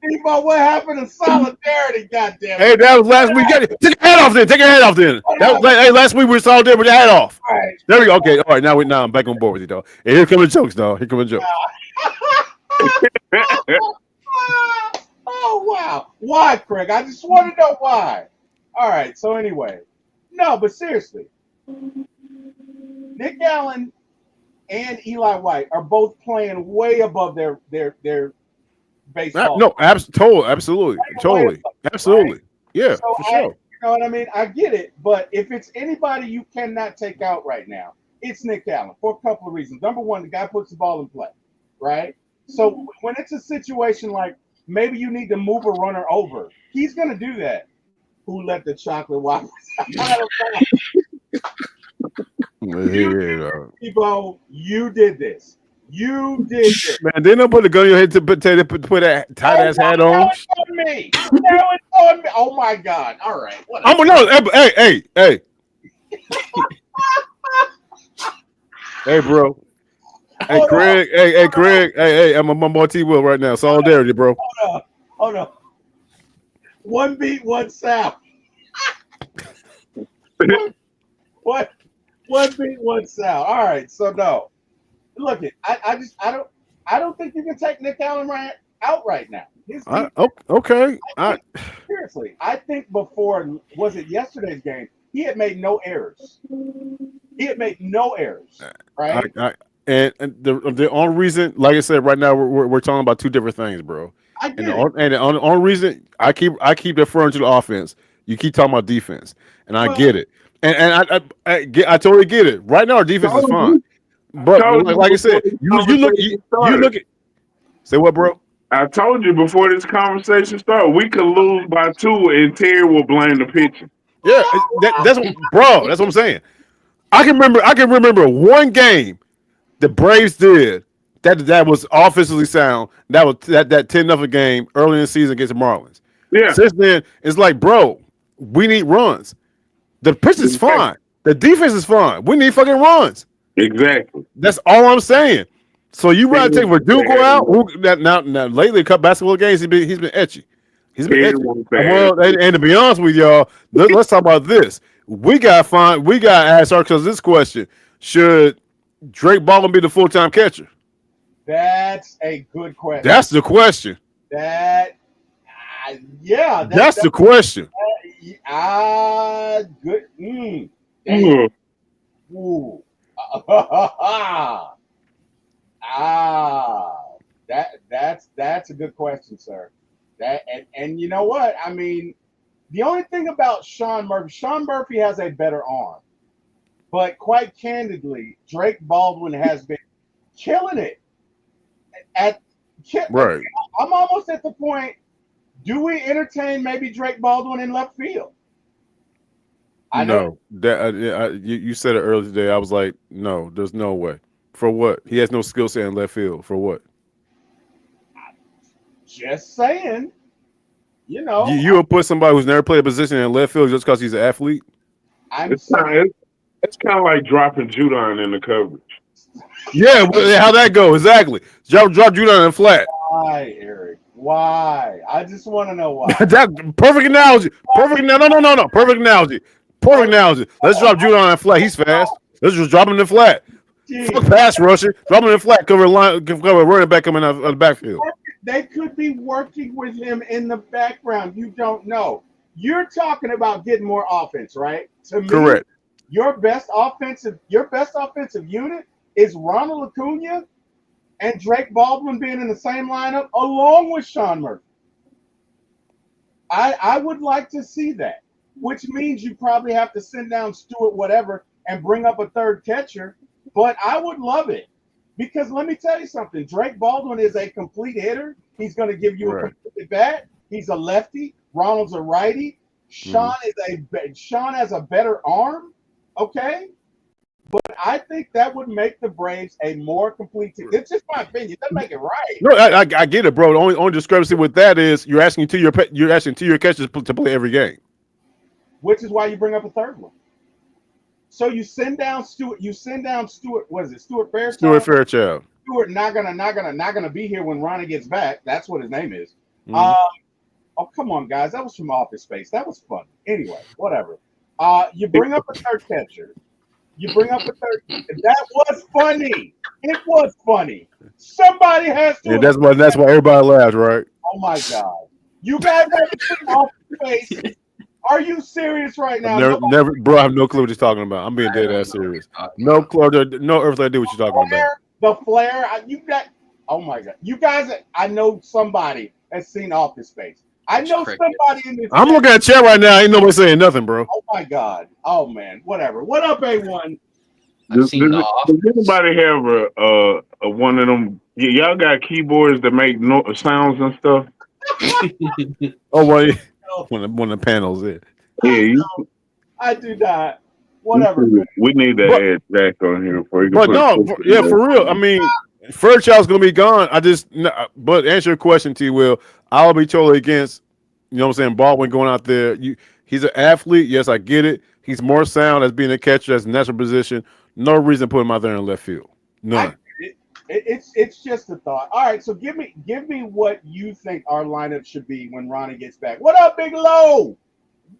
Deboe. What happened to solidarity? Goddamn. Hey, that was last week. Take your head off then. That was hey, last week we were solidarity with your head off. All right. There we go. Okay. All right. Now I'm back on board with you, dog. Hey, here come the jokes, dog. Here come the jokes. Oh wow. Why, Craig? I just want to know why. All right. So anyway, no, but seriously, Nick Allen and Eli White are both playing way above their baseball. No, absolutely. Right? Yeah, so for sure. You know what I mean? I get it, but if it's anybody you cannot take out right now, it's Nick Allen for a couple of reasons. Number one, the guy puts the ball in play, right? So when it's a situation like maybe you need to move a runner over, he's going to do that. Who let the chocolate wafers out? Deboe, you did this. Man, they don't put a gun in your head to put that tight ass hat on. Now it's on me. Oh my God! All right. Hey. Hey, bro. Hey, Craig. Hey, Craig. Hey. I'm on my boy T-Will right now. Solidarity, bro. Hold on. One beat, one sound. What? One beat, one sound. All right. So no. Look, I don't think you can take Nick Allen out right now. Okay. Seriously, I think before, was it yesterday's game, he had made no errors. Right? And the only reason, like I said, right now we're talking about two different things, bro. I get and the only reason I keep referring to the offense, you keep talking about defense, and I get it, and I totally get it. Right now, our defense is fine, but like I said, you look at. Say what, bro? I told you before this conversation started, we could lose by 2, and Terry will blame the pitcher. Yeah, that's bro. That's what I'm saying. I can remember one game the Braves did that was offensively sound. That was that 10-0 game early in the season against the Marlins. Yeah. Since then, it's like, bro, we need runs. The pitch is fine. The defense is fine. We need fucking runs. Exactly. That's all I'm saying. So you want to take Verdugo out? Now lately, a couple basketball games, he's been etchy. He's been etchy. Well, and to be honest with y'all, let's talk about this. We gotta ask ourselves this question: should Drake Baldwin be the full-time catcher? That's a good question. That's the question. That, yeah, That's the question. good. Mm. Ooh. ah, that's a good question, sir. And you know what? I mean, the only thing about Sean Murphy has a better arm, but quite candidly, Drake Baldwin has been killing it. At Right. I'm almost at the point. Do we entertain maybe Drake Baldwin in left field? I know. No, you said it earlier today. I was like, no, there's no way. For what? He has no skill set in left field. For what? Just saying. You know, You would put somebody who's never played a position in left field just because he's an athlete? I'm It's kind of like dropping Judon in the coverage. Yeah, how that go? Exactly. Drop Judon in the flat. why, Eric? Why? I just want to know why. That perfect analogy. Perfect. No. Perfect analogy. Perfect analogy. Let's drop Judon in the flat. He's fast. Let's just drop him in the flat. Gee, Fuck pass rusher. Drop him in the flat. Cover a running back coming out of the backfield. they could be working with him in the background. You don't know. You're talking about getting more offense, right? To me, Correct. your best offensive unit is Ronald Acuna and Drake Baldwin being in the same lineup along with Sean Murphy. I would like to see that, which means you probably have to send down Stewart whatever and bring up a third catcher. But I would love it because let me tell you something. Drake Baldwin is a complete hitter. He's going to give you a complete bat. He's a lefty. Ronald's a righty. Sean has a better arm. Okay. But I think that would make the Braves a more complete team. It's just my opinion. It doesn't make it right. No, I get it, bro. The only discrepancy with that is you're asking two your catchers to play every game. Which is why you bring up a third one. So you send down Stewart. What is it? Stuart Fairchild. Stuart Fairchild. Stewart not gonna be here when Ronnie gets back. That's what his name is. Mm-hmm. Oh come on, guys. That was from Office Space. That was fun. Anyway, whatever. You bring up a third catcher. That was funny. It was funny. Somebody has to. Yeah, that's why everybody laughs, right? Oh my god! You guys haven't seen Office Space. Are you serious right now? Never, bro. I have no clue what you're talking about. I'm being dead ass serious. No clue. No earthly idea what you're talking about. The flare. You got. Oh my god! You guys. I know somebody has seen Office Space. I know somebody in this. I'm looking at the chat right now. Ain't nobody saying nothing, bro. Oh my god. Oh man. Whatever. What up, A1? Does anybody have a one of them? Y'all got keyboards that make sounds and stuff? Oh well, when the panels in. Yeah, I do not. Whatever. We need to add Jack on here for you. But no, for real. I mean, Fairchild's gonna be gone. But answer your question, T-Wil. I'll be totally against. You know what I'm saying? Baldwin going out there. He's an athlete. Yes, I get it. He's more sound as being a catcher. That's a natural position. No reason to put him out there in left field. None. It's just a thought. All right, so give me what you think our lineup should be when Ronnie gets back. What up, Big Low?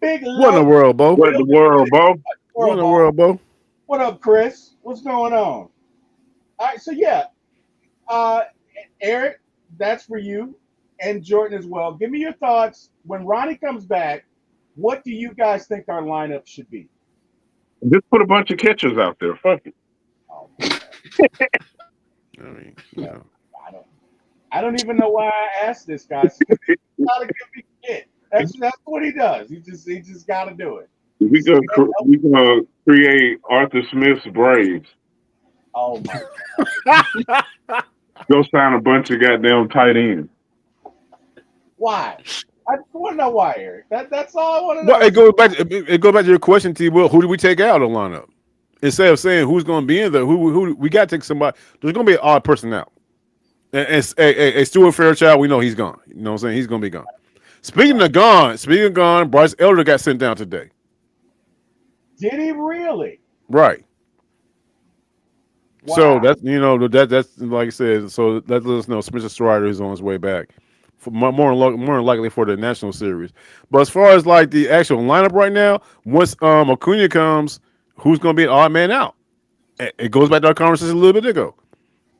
Big Low. What in the world, Bo? What in the world, Bo? What in the world, Bo? What up, Chris? What's going on? All right, so yeah, Eric, that's for you, and Jordan as well. Give me your thoughts when Ronnie comes back. What do you guys think our lineup should be? Just put a bunch of catchers out there. Fuck it. Oh, I mean, you know. I don't even know why I asked this guy. He's not a good kid. That's what he does. He just got to do it. We gonna create Arthur Smith's Braves. Oh my god! Go sign a bunch of goddamn tight ends. Why? I just want to know why, Eric. That's all I want to know. Well, it goes back to your question, T-Will. Who do we take out of the lineup? Instead of saying who's going to be in there, who we got to take somebody. There's going to be an odd person out. And Stuart Fairchild, we know he's gone. You know what I'm saying? He's going to be gone. Speaking of gone, Bryce Elder got sent down today. Did he really? Right. Wow. So that's that's like I said. So that lets us know Spencer Strider is on his way back. for more than likely for the national series. But as far as like the actual lineup right now, once Acuna comes, who's going to be an odd man out? It goes back to our conversation a little bit ago.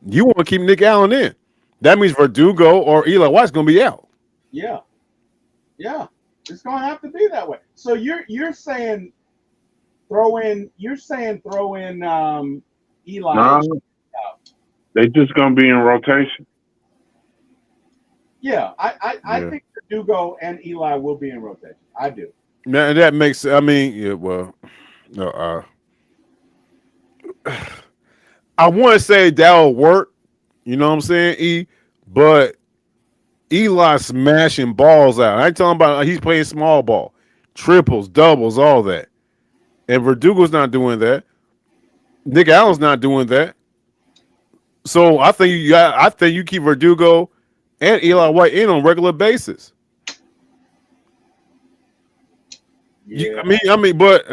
You want to keep Nick Allen in. That means Verdugo or Eli White's going to be out. Yeah. Yeah. It's going to have to be that way. So you're saying throw in Eli. No, they just gonna be in rotation. Yeah, I think Verdugo and Eli will be in rotation. I do. Now, that makes. I mean, yeah. Well, no. I want to say that'll work. You know what I'm saying, E? But Eli smashing balls out. I ain't talking about he's playing small ball, triples, doubles, all that. And Verdugo's not doing that. Nick Allen's not doing that. So I think you keep Verdugo and Eli White in on a regular basis. Yeah. I mean, but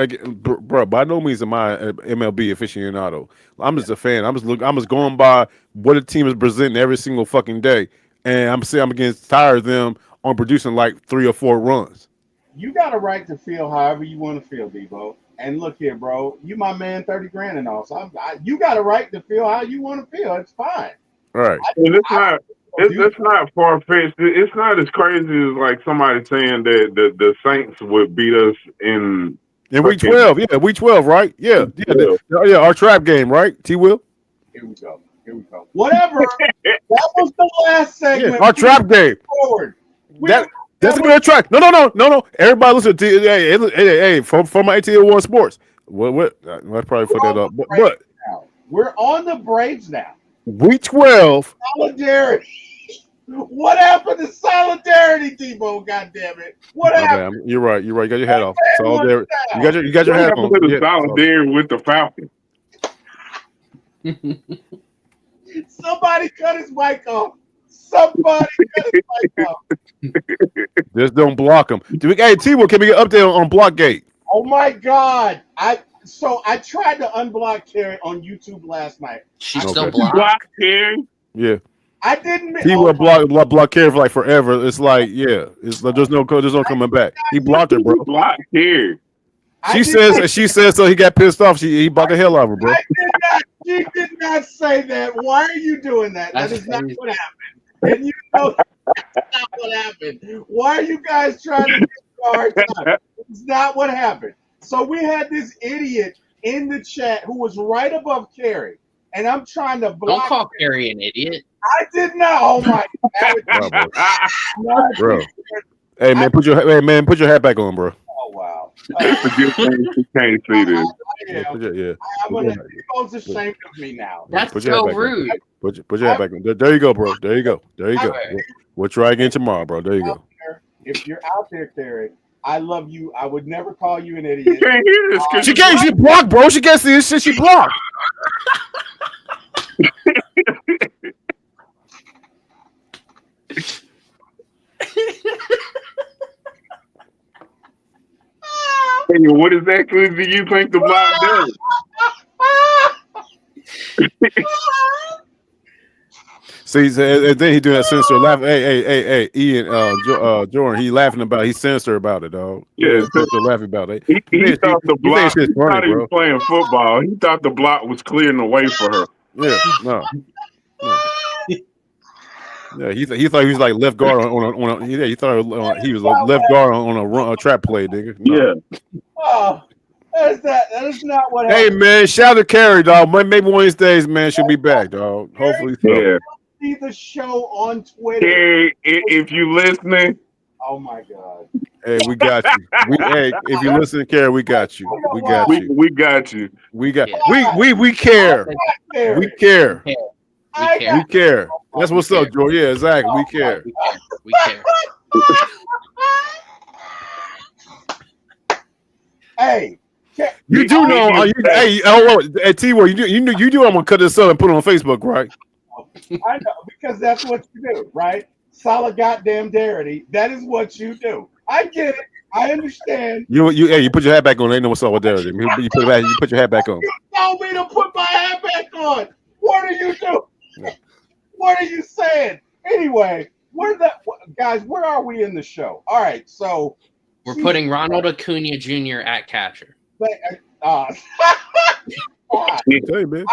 bro, by no means am I an MLB aficionado. I'm just a fan. I'm just going by what the team is presenting every single fucking day, and I'm getting tired of them on producing like 3 or 4 runs. You got a right to feel however you want to feel, Deboe. And look here, bro. You my man, 30 grand and all. So you got a right to feel how you want to feel. It's fine. All right. It's not far fetched. It's not as crazy as like somebody saying that the Saints would beat us in week 12. Yeah, week 12, right? Yeah. Our trap game, right? T-Will. Here we go. Whatever. That was the last segment. Yeah, our trap game. Forward. That's gonna be a track. No. Everybody listen to hey from my ATL1 Sports. What? I probably fucked that up. But we're on the Braves now. Week 12. Solidarity. What happened to solidarity, Deboe? God damn it! What happened? You're right. You got your hat off. Solidarity. You got your hat on. Solidarity with the Falcons. Somebody cut his mic off. Just don't block him. Hey, T-Will, can we get an update on Blockgate? Oh my God! I tried to unblock Carrie on YouTube last night. She's still blocked. Carrie? Yeah. I didn't. T-Will block Carrie for like forever. It's like there's no coming back. He blocked her, bro. Blocked Carrie. She says so. He got pissed off. He blocked the hell out of her, bro. She did not say that. Why are you doing that? That is not what happened. And you know that's not what happened. Why are you guys trying to give a hard time? It's not what happened. So we had this idiot in the chat who was right above Carrie, and I'm trying to block. Don't call Carrie an idiot. I did not. Oh my God, bro. Hey man, put your hat back on, bro. Oh wow. It's a good thing she can't see this. Deboe's ashamed of me now. That's so rude. Put your hat back on. There you go, bro. There you go. We'll try again tomorrow, bro. There you go. If you're out there, Carrie, I love you. I would never call you an idiot. You can't hear this. She can't. She blocked, bro. She can't see this shit. She blocked. Hey, what exactly do you think the block does? See, and then he doing that sinister laugh. Hey, Ian, Jordan, he laughing about. He's sinister about it, dog. Yeah, sinister laughing about it. He thought the block. He thought he was playing football. He thought the block was clearing the way for her. Yeah, no. Yeah, he thought he was like left guard on a he thought he was like left guard on a trap play, nigga. No. Yeah. Oh, that is not what Hey happened. man, shout to Carrie, dog. Maybe one of these days, man, she'll be back, dog. Hopefully so. Yeah. See the show on Twitter. Carrie, if you listening. Oh my God. Hey, we got you. If you listen, Carrie, we got you. We got you. We got you. We care. We care. We care. That's what's up, Joe. Yeah, exactly. We care. We care. Hey. You do know. Hey, T-Wil, you do. I'm gonna cut this up and put it on Facebook, right? I know, because that's what you do, right? Solid goddamn darity. That is what you do. I get it. I understand. You put your hat back on. Ain't no solidarity. You put your hat back on. You told me to put my hat back on. What are you doing? What are you saying? Anyway, guys, guys, where are we in the show? All right, so we're putting Ronald Acuna Jr. at catcher. Hey, man.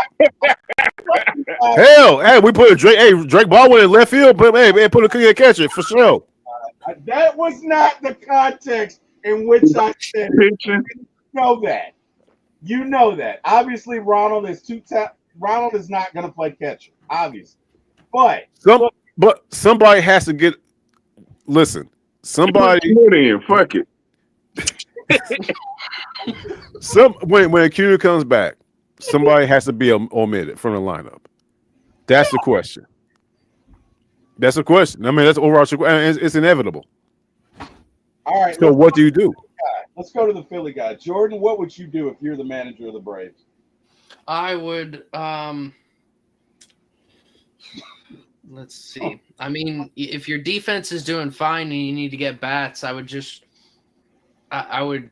Hell, hey, we put Drake Baldwin in left field, but hey, put a catcher for sure. That was not the context in which I said it. You know that. You know that. Obviously, Ronald is Ronald is not going to play catcher, obviously. But somebody has to get. Listen, somebody. Fuck it. When Acuna comes back, somebody has to be omitted from the lineup. That's the question. That's a question. I mean, that's overall. It's inevitable. All right. So what do you do? Let's go to the Philly guy. Jordan, what would you do if you're the manager of the Braves? I would. Let's see. I mean, if your defense is doing fine and you need to get bats, I would just. I would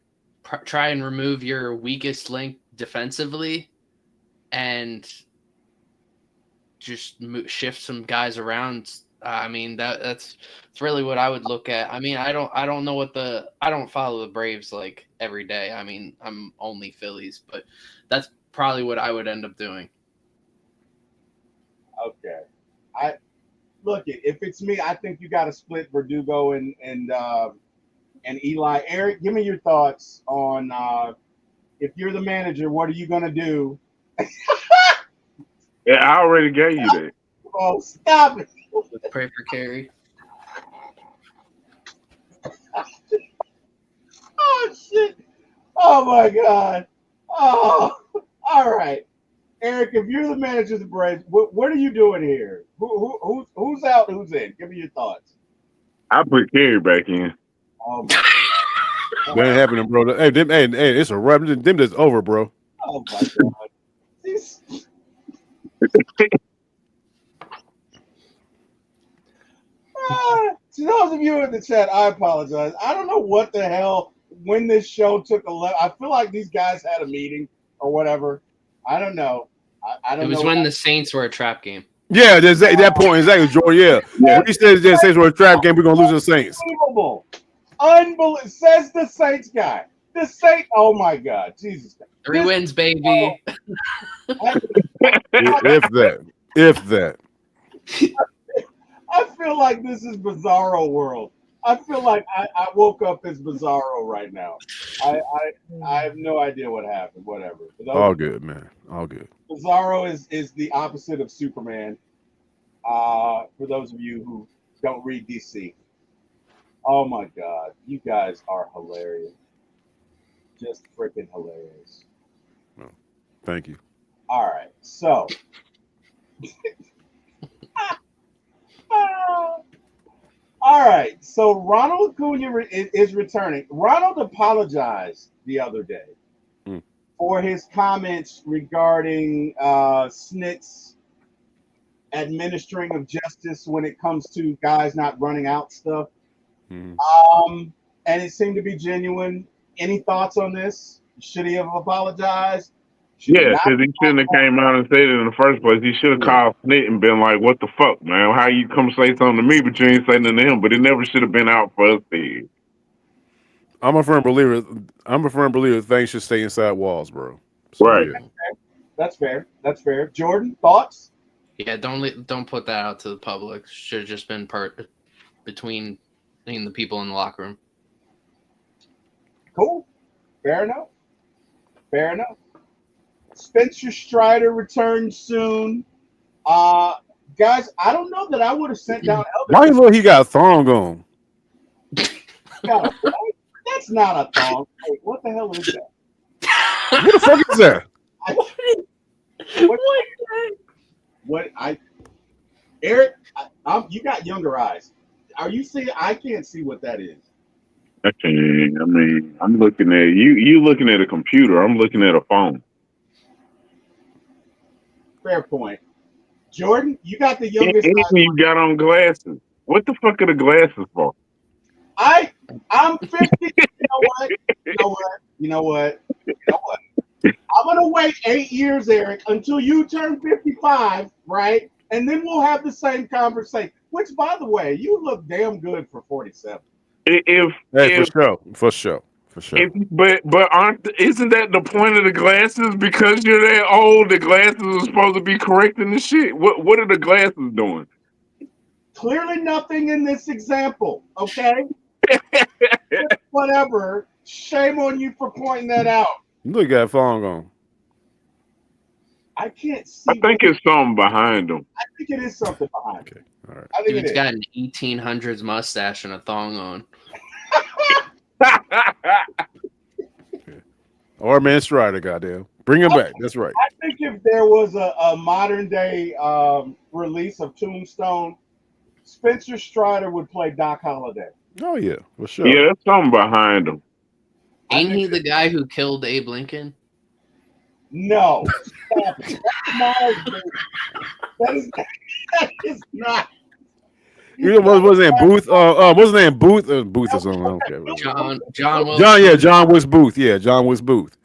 try and remove your weakest link defensively, and just shift some guys around. I mean, that's really what I would look at. I mean, I don't know I don't follow the Braves like every day. I mean, I'm only Phillies, but that's probably what I would end up doing. Okay. If it's me, I think you got to split Verdugo and Eli. Eric, give me your thoughts on if you're the manager, what are you going to do? Yeah, I already gave you that. Oh, stop it. Let's pray for Kerry. Oh, shit. Oh, my God. Oh, all right. Eric, if you're the manager of the Braves, what are you doing here? Who's out? Who's in? Give me your thoughts. I put Kerry back in. Oh, that ain't happening, bro. Hey, it's a wrap. Them just over, bro. Oh, my God. To those of you in the chat, I apologize. I don't know what the hell when this show took a left. I feel like these guys had a meeting or whatever. I don't know. I don't know. It was when the Saints were a trap game. Yeah, that point exactly, Jordan. Yeah. When he says the Saints were a trap game, we're gonna lose the Saints. Unbelievable. Says the Saints guy. The Saints. Oh my God, Jesus. 3 wins, baby. If that. I feel like this is Bizarro world. I feel like I woke up as Bizarro right now. I have no idea what happened. Whatever. All good, man. All good. Bizarro is the opposite of Superman. For those of you who don't read DC. Oh my God, you guys are hilarious. Just freaking hilarious. Well, thank you. All right, so. All right, so Ronald Acuna is returning. Ronald apologized the other day for his comments regarding Snit's administering of justice when it comes to guys not running out stuff. And it seemed to be genuine. Any thoughts on this? Should he have apologized? Yeah, because he shouldn't have came out and said it in the first place. He should have called Snit and been like, "What the fuck, man? How you come say something to me, but you ain't saying nothing to him?" But it never should have been out for us to hear. I'm a firm believer things should stay inside walls, bro. So, right. Yeah. That's fair. That's fair. Jordan, thoughts? Yeah, don't put that out to the public. Should have just been between the people in the locker room. Cool. Fair enough. Fair enough. Spencer Strider returns soon. Guys, I don't know that I would have sent down Elvis. Why look he got a thong on? That's not a thong. Hey, what the hell is that? What the fuck is that? Eric, you got younger eyes. Are you seeing? I can't see what that is. Okay, I mean, I'm looking at you looking at a computer. I'm looking at a phone. Fair point. Jordan, you got the youngest. And you got on glasses. What the fuck are the glasses for? I'm 50. You know what? I'm gonna wait 8 years, Eric, until you turn 55, right? And then we'll have the same conversation. Which, by the way, you look damn good for 47. If Hey, if for sure. but isn't that the point of the glasses? Because you're that old, the glasses are supposed to be correcting the shit. What are the glasses doing? Clearly nothing in this example, okay? Whatever. Shame on you for pointing that out. Look at that phone going. I can't I see. think it's something behind them. I think it is something behind it. Okay, all right. I think Dude's it is. got an 1800s mustache and a thong on. Or Man Strider, goddamn. Bring him back. That's right. I think if there was a modern day release of Tombstone, Spencer Strider would play Doc Holliday. Oh yeah, for sure. Yeah, there's something behind them. Ain't he the guy who killed Abe Lincoln? No, stop it. That's Miles Davis. That is not. You know what was his name? Booth. What's his name? Booth. Booth or something. I don't care. John Wilkes. Yeah, John Wilkes Booth. Yeah, John Wilkes Booth.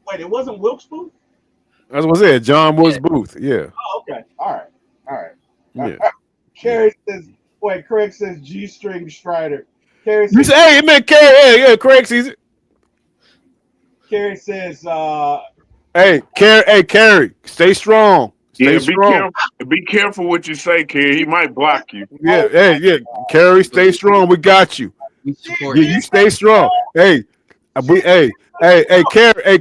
Wait, it wasn't Wilkes Booth? That's what I said. John Wilkes Booth. Yeah. Oh, okay. All right. Yeah. Carrie says, wait, Craig says G-string Strider. Carrie You says, say, hey man, Carrie. Yeah, Craig sees it. Carrie says, Hey, Carrie, stay strong. Stay Yeah, strong. be careful what you say, kid. He might block you. Yeah, Carrie, stay strong. We got you. We support Yeah, you. you stay strong. Hey,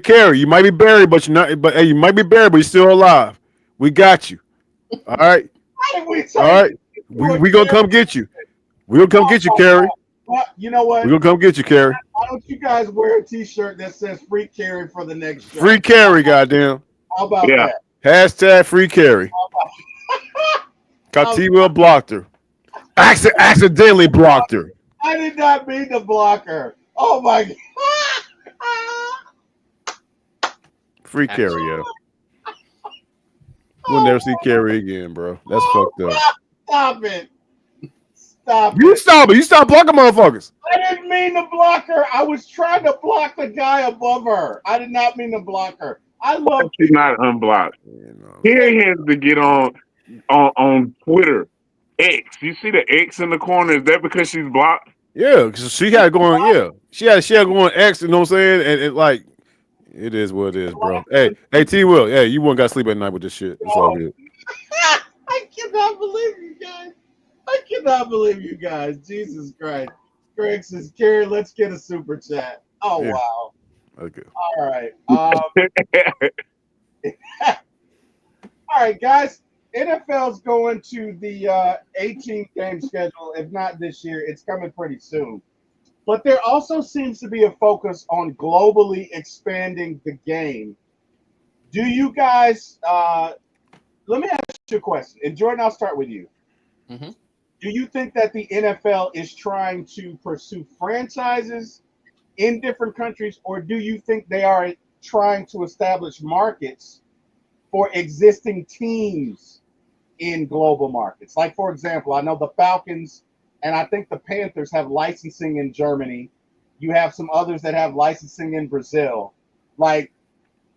Carrie, you might be buried, but you're not. But hey, you might be buried, but you're still alive. We got you. All right, why did we all right. We gonna come get you. We gonna come get you, Carrie. Well, you know what? We gonna come get you, Carrie. Why don't you guys wear a T-shirt that says "Free Carrie" for the next show? Free Carrie, goddamn. How about Yeah. that? Hashtag free Carrie. Cause T-Wil blocked her. Accidentally blocked her. I did not mean to block her. Oh my god! Free Carrie, yo. We'll never see Carrie again, bro. That's fucked up. Stop it! Stop You it! stop it. You stop blocking motherfuckers. I didn't mean to block her. I was trying to block the guy above her. I did not mean to block her. I love. She's not unblocked. You know. Carrie has to get on Twitter. X. You see the X in the corner? Is that because she's blocked? Yeah, because she had going. Yeah, she had going X. You know what I'm saying? And it like, it is what it is, bro. Hey, T-Will. Hey, you won't got to sleep at night with this shit. It's all good. I cannot believe you guys. I cannot believe you guys. Jesus Christ. Greg says, Carrie, let's get a super chat. Oh, Yeah. wow. Okay. All right. All right, guys. NFL's going to the 18 game schedule. If not this year, it's coming pretty soon. But there also seems to be a focus on globally expanding the game. Do you guys, let me ask you a question. And Jordan, I'll start with you. Mhm. Do you think that the NFL is trying to pursue franchises in different countries, or do you think they are trying to establish markets for existing teams in global markets? Like, for example, I know the Falcons and I think the Panthers have licensing in Germany. You have some others that have licensing in Brazil. Like,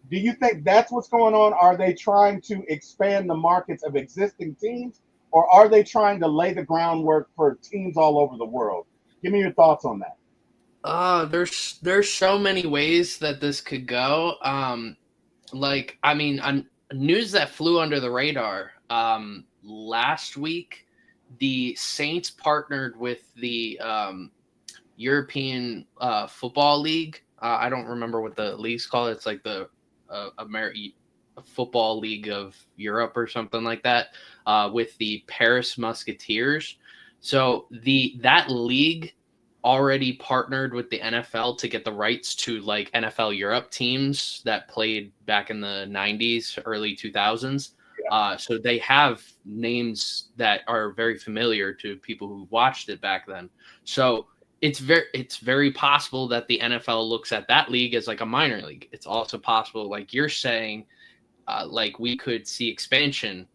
do you think that's what's going on? Are they trying to expand the markets of existing teams, or are they trying to lay the groundwork for teams all over the world? Give me your thoughts on that. There's so many ways that this could go. News that flew under the radar. Last week, the Saints partnered with the European Football League. I don't remember what the league's called. It's like the Football League of Europe or something like that, with the Paris Musketeers. So that league already partnered with the NFL to get the rights to like NFL Europe teams that played back in the 90s, early 2000s. So they have names that are very familiar to people who watched it back then. So it's very possible that the NFL looks at that league as like a minor league. It's also possible, like you're saying, like we could see expansion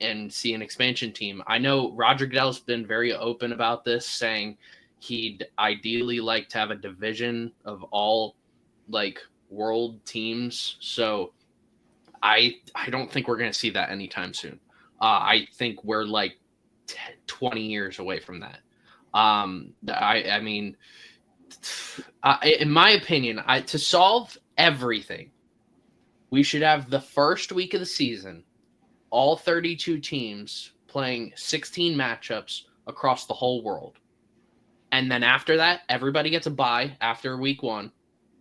and see an expansion team. I know Roger Goodell's been very open about this, saying he'd ideally like to have a division of all like world teams. So I don't think we're going to see that anytime soon. I think we're like 20 years away from that. I mean, in my opinion, to solve everything, we should have the first week of the season, all 32 teams playing 16 matchups across the whole world. And then after that, everybody gets a bye after week 1,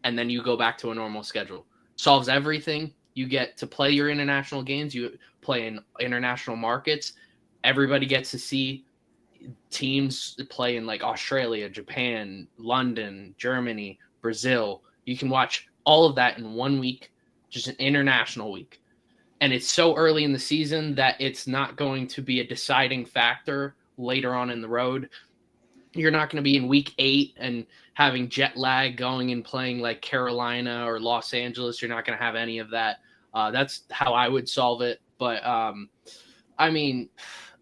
and then you go back to a normal schedule. Solves everything. You get to play your international games. You play in international markets. Everybody gets to see teams play in like Australia, Japan, London, Germany, Brazil. You can watch all of that in 1 week, just an international week. And it's so early in the season that it's not going to be a deciding factor later on in the road. You're not going to be in week 8 and having jet lag going and playing like Carolina or Los Angeles. You're not going to have any of that. That's how I would solve it. But I mean,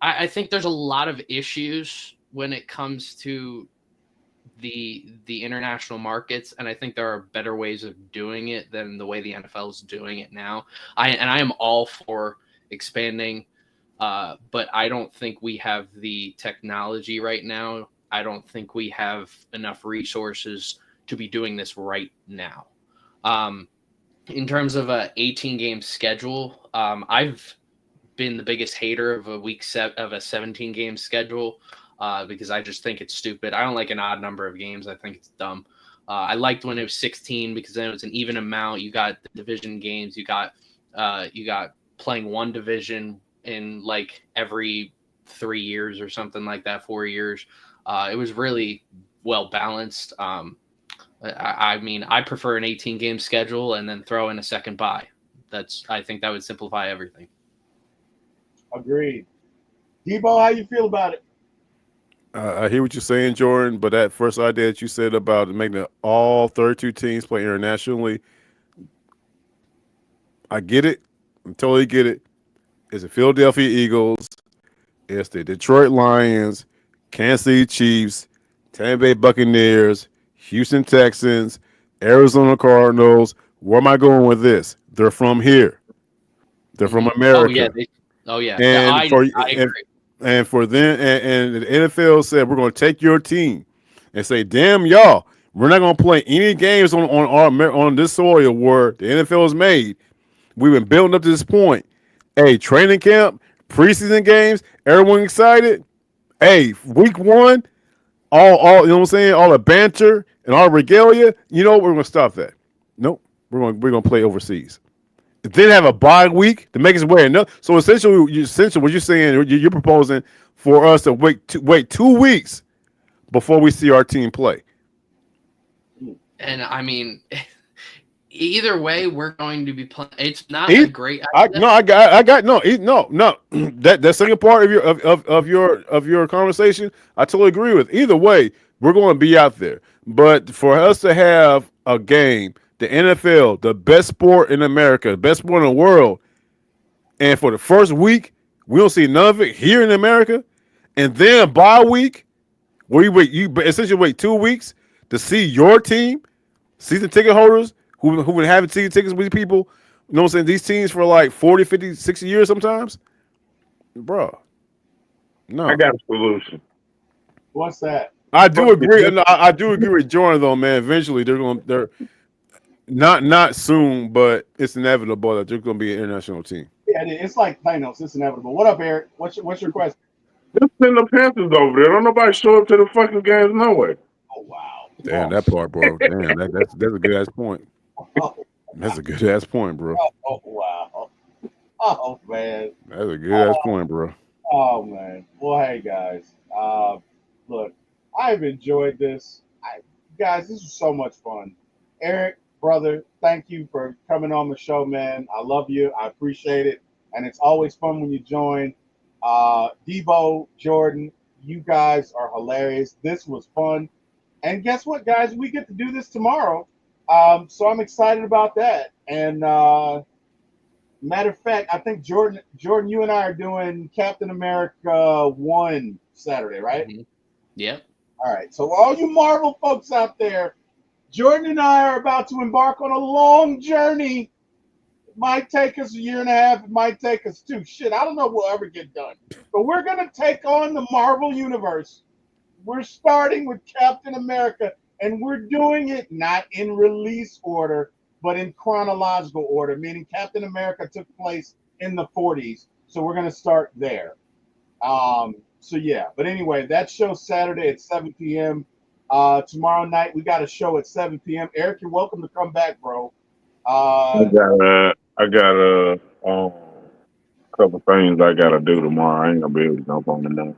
I think there's a lot of issues when it comes to the international markets, and I think there are better ways of doing it than the way the NFL is doing it now. I am all for expanding, but I don't think we have the technology right now. I don't think we have enough resources to be doing this right now. In terms of a 18-game schedule, I've been the biggest hater of a 17-game schedule because I just think it's stupid. I don't like an odd number of games. I think it's dumb. I liked when it was 16 because then it was an even amount. You got the division games. You got playing one division in like every 3 years or something like that, 4 years. It was really well balanced. I mean, I prefer an 18-game schedule and then throw in a second bye. I think that would simplify everything. Agreed. Deboe, how you feel about it? I hear what you're saying, Jordan, but that first idea that you said about making all 32 teams play internationally, I get it. I totally get it. It's the Philadelphia Eagles. It's the Detroit Lions, Kansas City Chiefs, Tampa Bay Buccaneers, Houston Texans, Arizona Cardinals. Where am I going with this? They're from here. They're from America. Oh yeah. And I agree. And for them, and the NFL said we're going to take your team and say, "Damn y'all, we're not going to play any games on this soil where the NFL is made. We've been building up to this point. Hey, training camp, preseason games, everyone excited. Hey, week 1, all you know what I'm saying, all the banter and all the regalia. You know we're going to stop that. Nope, we're going to play overseas." Then have a bye week to make us wear. No, so essentially, what you're saying, you're proposing for us to wait 2 weeks before we see our team play. And I mean, either way, we're going to be playing. It's not a great idea. That second part of your conversation, I totally agree with. Either way, we're going to be out there. But for us to have a game, the NFL, the best sport in America, the best sport in the world, and for the first week, we don't see none of it here in America, and then bye week, where you essentially wait 2 weeks to see your team, season ticket holders who been having season tickets with people, you know what I'm saying, these teams for like 40, 50, 60 years sometimes. Bro, no. I got a solution. What's that? I do agree. No, I do agree with Jordan though, man. Eventually, they're not soon, but it's inevitable that they're going to be an international team. Yeah, it's like Thanos. It's inevitable. What up, Eric? What's your question? Just send the Panthers over there. Don't nobody show up to the fucking games no way. Oh wow! Damn that part, bro. Damn, that's a good ass point. That's a good ass point, bro. Oh wow! Oh man, that's a good ass point, bro. Oh man. Well, hey guys. Look, I've enjoyed this. Guys, this was so much fun. Eric, brother, thank you for coming on the show, man. I love you. I appreciate it. And it's always fun when you join. Deboe, Jordan, you guys are hilarious. This was fun. And guess what, guys? We get to do this tomorrow. So I'm excited about that. And matter of fact, I think Jordan, you and I are doing Captain America 1 Saturday, right? Mm-hmm. Yep. All right. So all you Marvel folks out there, Jordan and I are about to embark on a long journey It might take us a year and a half. It might take us 2. Shit, I don't know if we'll ever get done. But we're going to take on the Marvel Universe. We're starting with Captain America, and we're doing it not in release order, but in chronological order, meaning Captain America took place in the 40s. So we're going to start there. So yeah, but anyway, that show's Saturday at 7 p.m. Tomorrow night we got a show at 7 p.m. Eric, you're welcome to come back, bro. I got a couple things I gotta do tomorrow. I ain't gonna be able to jump on the night.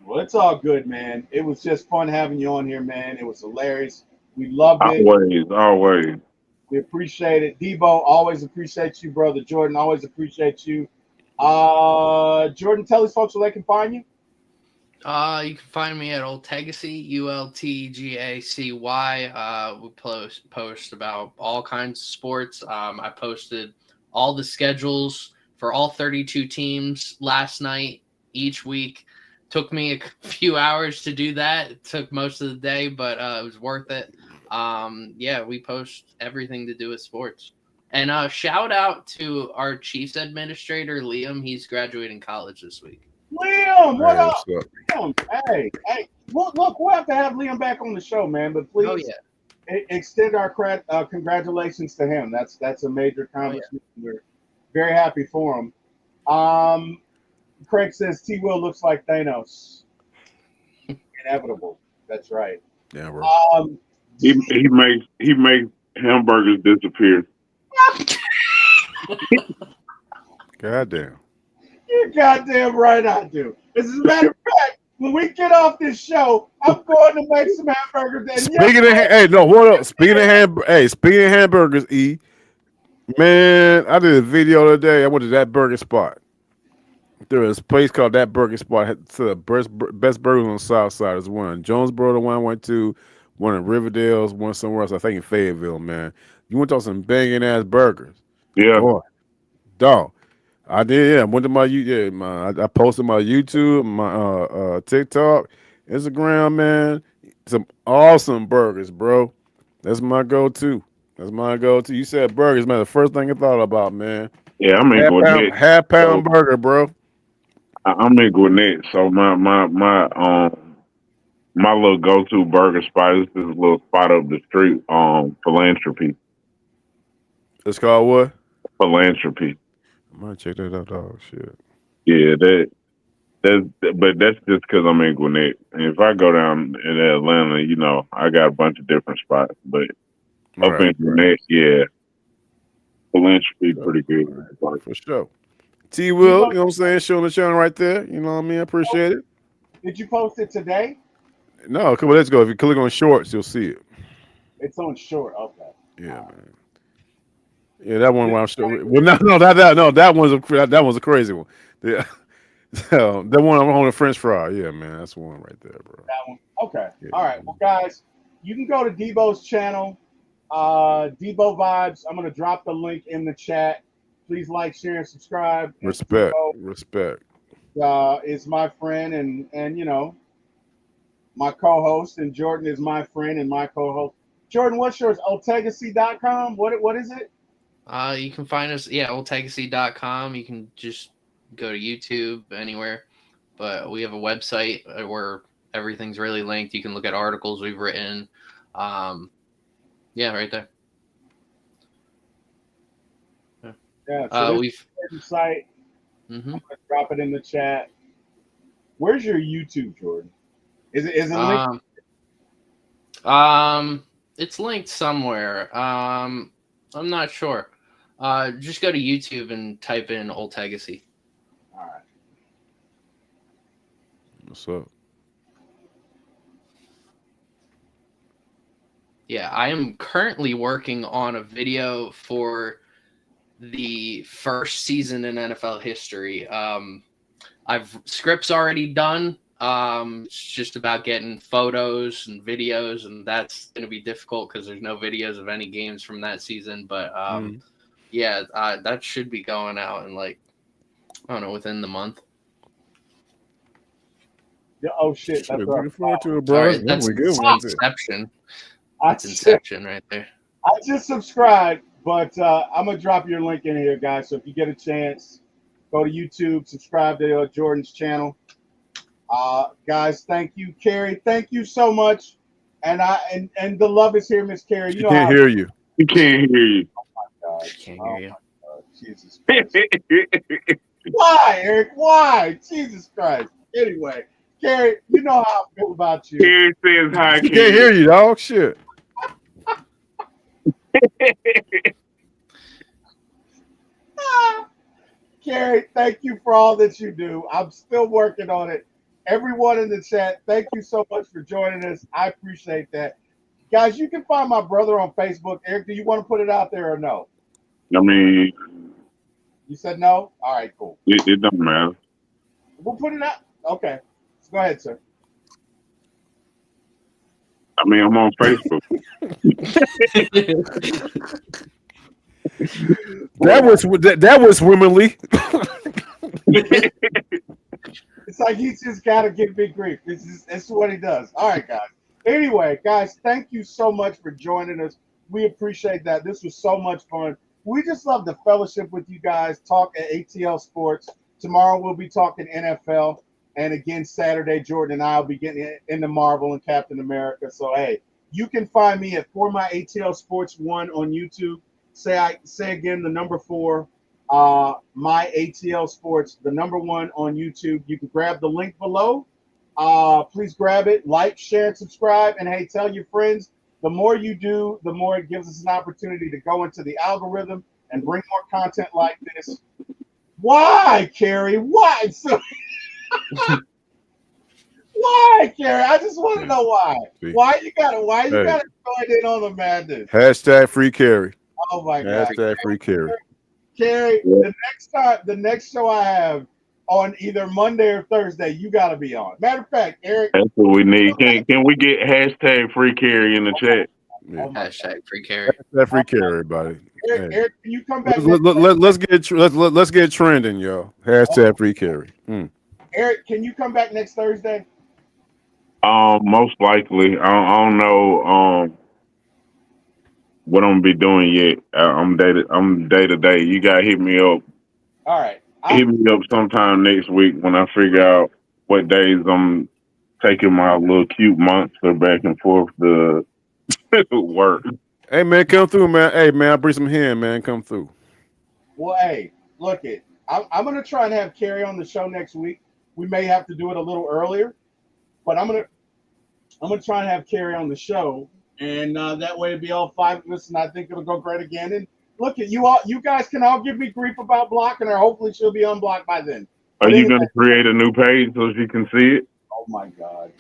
Well, it's all good, man. It was just fun having you on here, man. It was hilarious. We loved it. Always. We appreciate it. Deboe, always appreciate you, brother. Jordan, always appreciate you. Jordan, tell these folks where they can find you. You can find me at Ultegacy, ULTGACY. We post about all kinds of sports. I posted all the schedules for all 32 teams last night each week. Took me a few hours to do that. It took most of the day, but it was worth it. Yeah, we post everything to do with sports. And shout out to our Chiefs administrator, Liam. He's graduating college this week. Liam, what up? What's up? Liam, hey. Look, we'll have to have Liam back on the show, man. But please extend our congratulations to him. That's a major accomplishment. We're very happy for him. Craig says T-Wil looks like Thanos. Inevitable. That's right. Yeah, bro. He makes hamburgers disappear. Goddamn. You're goddamn right I do. As a matter of fact, when we get off this show, I'm going to make some hamburgers. And Speaking of hamburgers, E, man, I did a video the other day. I went to That Burger Spot. There was a place called That Burger Spot. Had the best burgers on the south side. There's one in Jonesboro, the one I went to, one in Riverdale, one somewhere else, I think in Fayetteville, man. You went to some banging ass burgers. Yeah. Boy, dog. I did, yeah. I went to I posted my YouTube, my TikTok, Instagram, man. Some awesome burgers, bro. That's my go-to. You said burgers, man. The first thing I thought about, man. Yeah, I'm in Gwinnett. Half-pound burger, bro. I'm in Gwinnett, so my little go-to burger spot is this little spot up the street, Philanthropy. It's called what? Philanthropy. I might check that out, dog. Shit. Yeah, but that's just because I'm in Gwinnett. And if I go down in Atlanta, you know, I got a bunch of different spots. But up in Gwinnett, yeah, Philanthropy pretty good. For sure. T-Wil, you know what I'm saying? Showing the channel right there. You know what I mean? I appreciate it. Did you post it today? No, a couple days ago. If you click on shorts, you'll see it. It's on short. Okay. Yeah, man. Yeah, that one. Well, that one's a crazy one. Yeah, that one on the French fry. Yeah, man, that's one right there, bro. That one. Okay. Yeah. All right. Well, guys, you can go to Deboe's channel, Deboe Vibes. I'm gonna drop the link in the chat. Please like, share, and subscribe. Respect. Is my friend and you know my co-host, and Jordan is my friend and my co-host. Jordan, what's yours? Ultegacy.com. What is it? You can find us, Ultegacy.com. You can just go to YouTube, anywhere. But we have a website where everything's really linked. You can look at articles we've written. Yeah, right there. Yeah, so we've site. I'm gonna drop it in the chat. Where's your YouTube, Jordan? Is it linked? It's linked somewhere. I'm not sure. Just go to YouTube and type in Ultegacy. All right. What's up? Yeah, I am currently working on a video for the first season in NFL history. I've scripts already done. It's just about getting photos and videos, and that's going to be difficult because there's no videos of any games from that season. But yeah, that should be going out in I don't know, within the month. Yeah, oh shit! That's right. Looking forward to it, bro. Right, that's Inception. That's Inception right there. I just subscribed, But I'm going to drop your link in here, guys. So if you get a chance, go to YouTube, subscribe to Jordan's channel. Guys, thank you. Carrie, thank you so much. And the love is here, Miss Carrie. You can't hear you. He can't hear you. God. Can't hear you. God. Jesus Christ. Why, Eric? Why? Jesus Christ. Anyway, Carrie, you know how I feel about you. Carrie says hi. He can't hear you, dog. Shit. Carrie, thank you for all that you do. I'm still working on it. Everyone in the chat, thank you so much for joining us. I appreciate that. Guys, you can find my brother on Facebook. Eric, do you want to put it out there or no? I mean, you said no? All right, cool. It doesn't matter. We'll put it out. Okay. Go ahead, sir. I mean, I'm on Facebook. that was womanly. It's like he's just got to give me grief. It's what he does. All right, guys. Anyway, guys, thank you so much for joining us. We appreciate that. This was so much fun. We just love the fellowship with you guys. Talk at ATL Sports. Tomorrow we'll be talking NFL. And again, Saturday, Jordan and I will be getting into Marvel and Captain America. So, hey, you can find me at For My ATL Sports 1 on YouTube. Say again the number 4, My ATL Sports, the number 1 on YouTube. You can grab the link below. Please grab it, like, share, and subscribe. And, hey, tell your friends. The more you do, the more it gives us an opportunity to go into the algorithm and bring more content like this. Why, Carrie? Why? So, why, Carrie? I just want to know why. Why you gotta join in on the madness? Hashtag free Carrie. Oh my God. Hashtag free Carrie. Carrie, the next show I have on either Monday or Thursday, you gotta be on. Matter of fact, Eric. That's what we need. Can we get hashtag free Carrie in the chat? Yeah. Hashtag free Carrie. Hashtag free Carrie, everybody. Eric, can you come back? Let's get trending, yo. Hashtag free Carrie. Eric, can you come back next Thursday? Most likely. I don't know what I'm gonna be doing yet. I'm day to day. You gotta hit me up. All right. Hit me up sometime next week when I figure out what days I'm taking my little cute monster back and forth to work. Hey man, come through, man. Hey man, I'll bring some hand, man. Come through. Well, hey, look it. I'm gonna try and have Carrie on the show next week. We may have to do it a little earlier, but I'm gonna try and have Carrie on the show, and that way it'll be all 5 of us, and I think it'll go great again. And look at you all. You guys can all give me grief about blocking her. Hopefully, she'll be unblocked by then. Are you gonna create a new page so she can see it? Oh my God.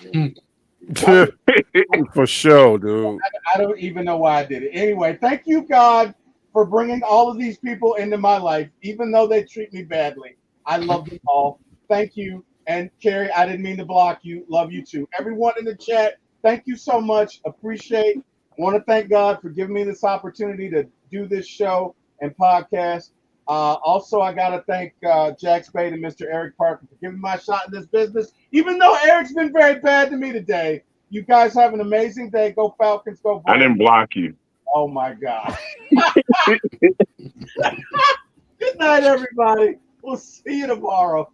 For sure, dude. I don't even know why I did it. Anyway, thank you, God, for bringing all of these people into my life, even though they treat me badly. I love them all. Thank you. And Carrie, I didn't mean to block you. Love you too. Everyone in the chat, thank you so much. Appreciate. I want to thank God for giving me this opportunity to do this show and podcast. Also, I got to thank Jack Spade and Mr. Eric Parker for giving my shot in this business. Even though Eric's been very bad to me today, you guys have an amazing day. Go Falcons, go Braves. I didn't block you. Oh, my God. Good night, everybody. We'll see you tomorrow.